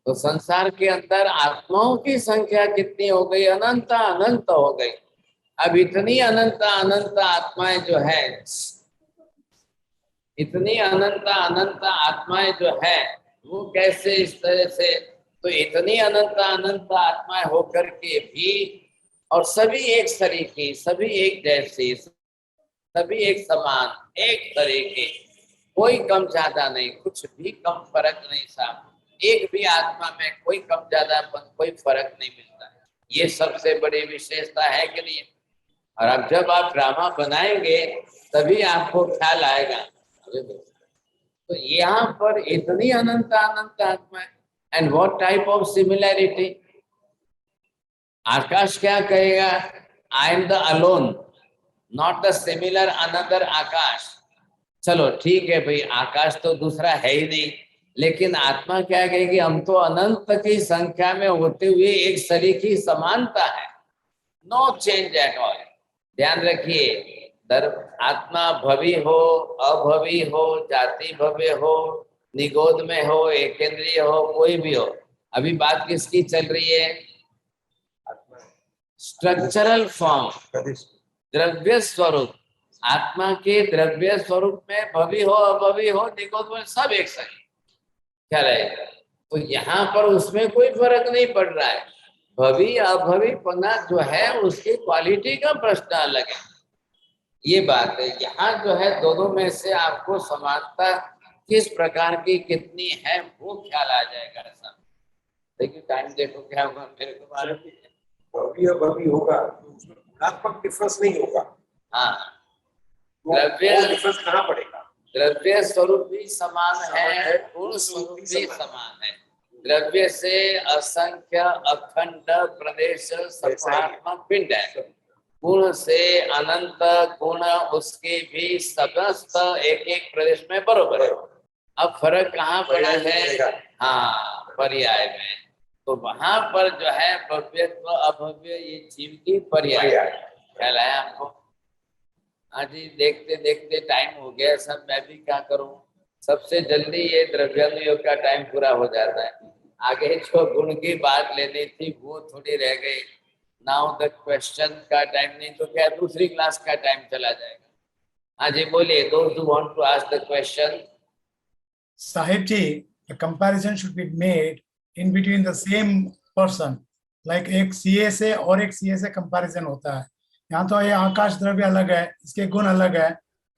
तो संसार के अंदर आत्माओं की संख्या कितनी हो गई, अनंत अनंत हो गई। अब इतनी अनंत अनंत आत्माएं जो है, इतनी अनंत अनंत आत्माएं जो है वो कैसे इस तरह से, तो इतनी अनंत अनंत आत्माएं होकर के भी और सभी एक सरीखी, सभी एक जैसी, सभी एक समान, एक तरीके, कोई कम ज्यादा नहीं, कुछ भी कम फर्क नहीं साहब। एक भी आत्मा में कोई कम ज्यादा कोई फर्क नहीं मिलता है। ये सबसे बड़ी विशेषता है कि नहीं। और अब जब आप ड्रामा बनाएंगे तभी आपको ख्याल आएगा। तो यहाँ पर इतनी अनंत अनंत आत्मा है। And what type of similarity, आकाश क्या कहेगा, I am the alone not the similar another आकाश। चलो ठीक है भाई, आकाश तो दूसरा है ही नहीं, लेकिन आत्मा क्या कहेगी, हम तो अनंत की संख्या में होते हुए एक सरीखी समानता है, नो चेंज एट ऑल। ध्यान रखिए, आत्मा भवी हो, अभवी हो, जाति भव्य हो, निगोद में हो, एकेंद्रीय हो, कोई भी हो। अभी बात किसकी चल रही है, स्ट्रक्चरल फॉर्म, द्रव्य स्वरूप। आत्मा के द्रव्य स्वरूप में भवी हो, अभवी हो, निगोद में सब एक सही क्या रहेगा। तो यहाँ पर उसमें कोई फर्क नहीं पड़ रहा है। भवी अभवी पना जो है उसकी क्वालिटी का प्रश्न अलग है, ये बात है। यहाँ जो है दोनों में से आपको समानता किस प्रकार की कितनी है वो ख्याल आ जाएगा। ऐसा देखिए, टाइम देखो क्या होगा, मेरे को मालूम नहीं है। भवी अभवी होगा तो उसमें गुणात्मक डिफरेंस नहीं होगा। हाँ, द्रव्य डिफरेंस कहाँ पड़ेगा, द्रव्य स्वरूप भी समान है, गुण स्वरूप भी समान है। द्रव्य से असंख्य अखंड प्रदेश समूहात्मक पिंड है, गुण से अनंत गुण उसके भी समस्त एक एक प्रदेश में बरोबर है। अब फर्क कहाँ पड़ा है, हाँ पर्याय में। तो वहां पर जो है भव्यत्व अभव्य ये जीव की पर्याय ख्याल है आपको। हाँ जी, देखते देखते टाइम हो गया सब, मैं भी क्या करूं, सबसे जल्दी ये द्रव्यानुयोग का टाइम पूरा हो जाता है। आगे जो गुण की बात लेनी थी वो थोड़ी रह गई। नाउ द क्वेश्चन का टाइम, नहीं तो क्या दूसरी क्लास का टाइम चला जाएगा। हाँ जी बोलिए, दोस्त who want to ask the question. साहिब जी, the comparison should be made in between the same person, like एक सीए से और एक सीए से कंपैरिजन होता है। यहाँ तो ये आकाश द्रव्य अलग है, इसके गुण अलग है,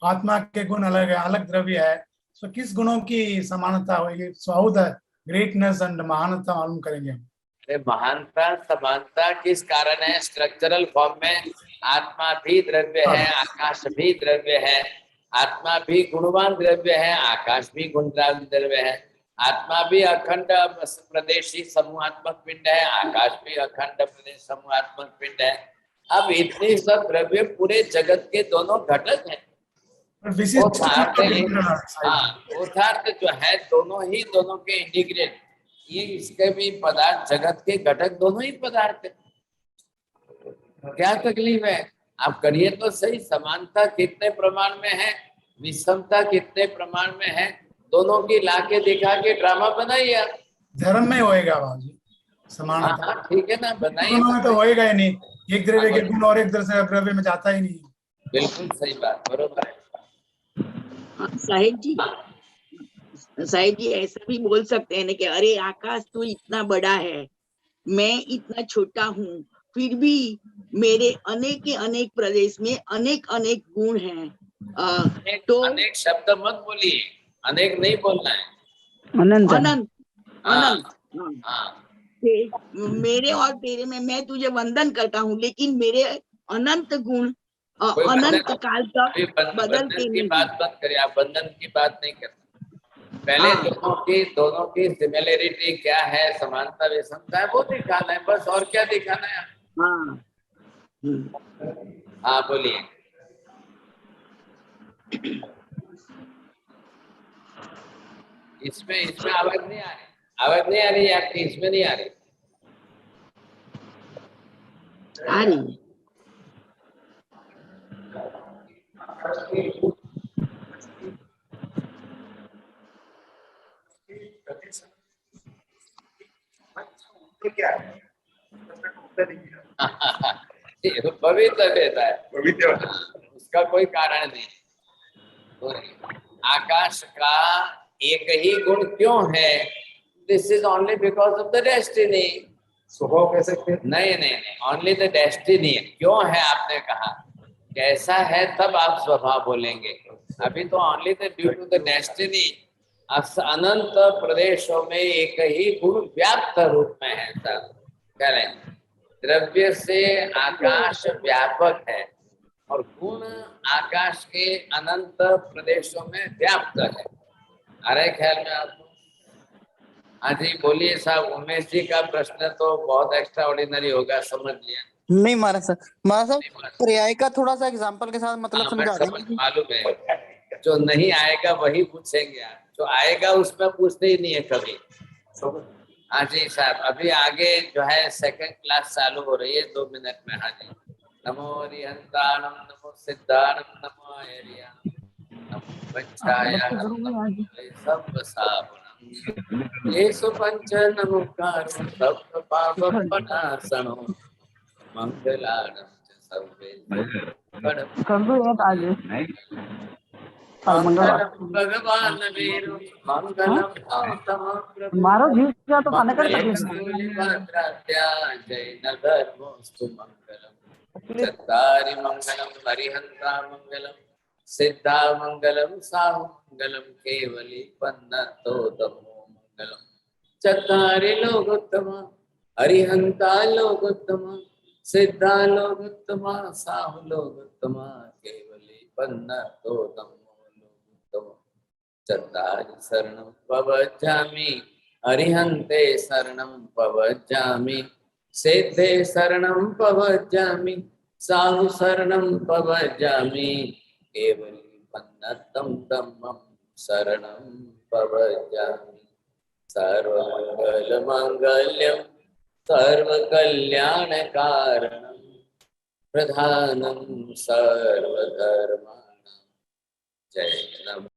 आत्मा के गुण अलग है, अलग द्रव्य है। तो किस गुणों की समानता होगी, so how the greatness and महानता मालूम करेंगे हम। महानता समानता किस कारण है, स्ट्रक्चरल फॉर्म में आत्मा भी द्रव्य है, आकाश भी द्रव्य है। आत्मा भी गुणवान द्रव्य है, आकाश भी गुणवान द्रव्य है। आत्मा भी अखंड प्रदेशी समूहात्मक पिंड है, आकाश भी अखंड प्रदेश समूहात्मक पिंड है। अब इतने सब द्रव्य पूरे जगत के दोनों घटक हैं। उदाहरण जो है दोनों ही दोनों के इंटीग्रेट, ये इसके भी पदार्थ जगत के घटक दोनों ही पदार्थ है। क्या तकलीफ है, आप करिए तो सही। समानता कितने प्रमाण में है, विषमता कितने प्रमाण में है, दोनों की लाके दिखा के ड्रामा बनाइए। धर्म में होएगा बाबूजी, समानता। हाँ ठीक है ना, बनाइए। दोनों में तो होएगा ही नहीं, एक द्रव्य के गुण और एक द्रव्य में जाता ही नहीं। बिल्कुल सही बात, बरोबर है। साहिब जी ऐसा भी बोल सकते हैं ना कि अरे आकाश तो इतना बड़ा है, मैं इतना छोटा हूँ, फिर भी मेरे अनेक प्रदेश में अनेक गुण हैं। तो अनेक शब्द मत बोलिए, अनेक नहीं बोलना है, अनंत हाँ। मेरे और तेरे में मैं तुझे वंदन करता हूँ, लेकिन मेरे अनंत गुण कोई अनंत काल तक बदलते बंधन की नहीं। बात मत करिए, आप बंधन की बात नहीं करना। पहले दोनों की सिमिलरिटी क्या है, समानता विषमता है, वो दिखाना है बस, और क्या दिखाना है। हाँ बोलिए। इसमें आवाज नहीं आ रही, आवाज नहीं आ रही है आपकी, इसमें नहीं आ रही। आ रही पवित्र देता है, पवित्र, उसका कोई कारण नहीं। तो आकाश का एक ही गुण क्यों है? This is only because of the destiny. स्वभाव कह सकते हैं? नहीं, ओनली द डेस्टिनी। क्यों है आपने कहा, कैसा है तब आप स्वभाव बोलेंगे। अभी तो only the due to the destiny अनंत प्रदेशों में एक ही गुण व्याप्त रूप में है। सब कह रहे हैं द्रव्य से आकाश व्यापक है और गुण आकाश के अनंत प्रदेशों में व्याप्त है। आ रहे ख्याल में आपको? हाँ जी बोलिए साहब। उमेश जी का प्रश्न तो बहुत एक्स्ट्रा ऑर्डिनरी होगा, समझ लिया? नहीं महाराज साहब पर्याय का थोड़ा सा एग्जांपल के साथ मतलब समझा दें। मालूम है, जो नहीं आएगा वही पूछेंगे आप, जो आएगा उसमें पूछते ही नहीं है कभी। हाँ जी साहब, अभी आगे जो है सेकंड क्लास चालू हो रही है 2 मिनट में। हाँ जी। नमो अरिहंताणं, नमो सिद्धाणं, नमो आर्या, नमो वंचायाणं, सब सावणं, येषु पंच नमोकारो सब पापनाशनो, मंगलानं च सर्वे मंगलम भगवान वीरु मंगलम गौतम जैन धर्मोस्तु मंगलम चत्तारि मंगलम हरिहंता मंगलम सिद्धा मंगलम साहु मंगलम केवली पन्नतो तमो मंगलम चत्तारि लोकोत्तम हरिहंता लोकोत्तम सिद्धा लोकोत्तम साहु लोकोत्तम केवली पन्नतो तमो चत्तारि शरणं पवज्जामि अरिहन्ते शरणं पवज्जामि सिद्धे शरणं पवज्जामि साहु शरणं पवज्जामि केवली पन्नतं धम्मं शरणं पवज्जामि सर्वमङ्गलमाङ्गल्यं सर्वकल्याणकारणं प्रधानं सर्वधर्माणां जय नमः।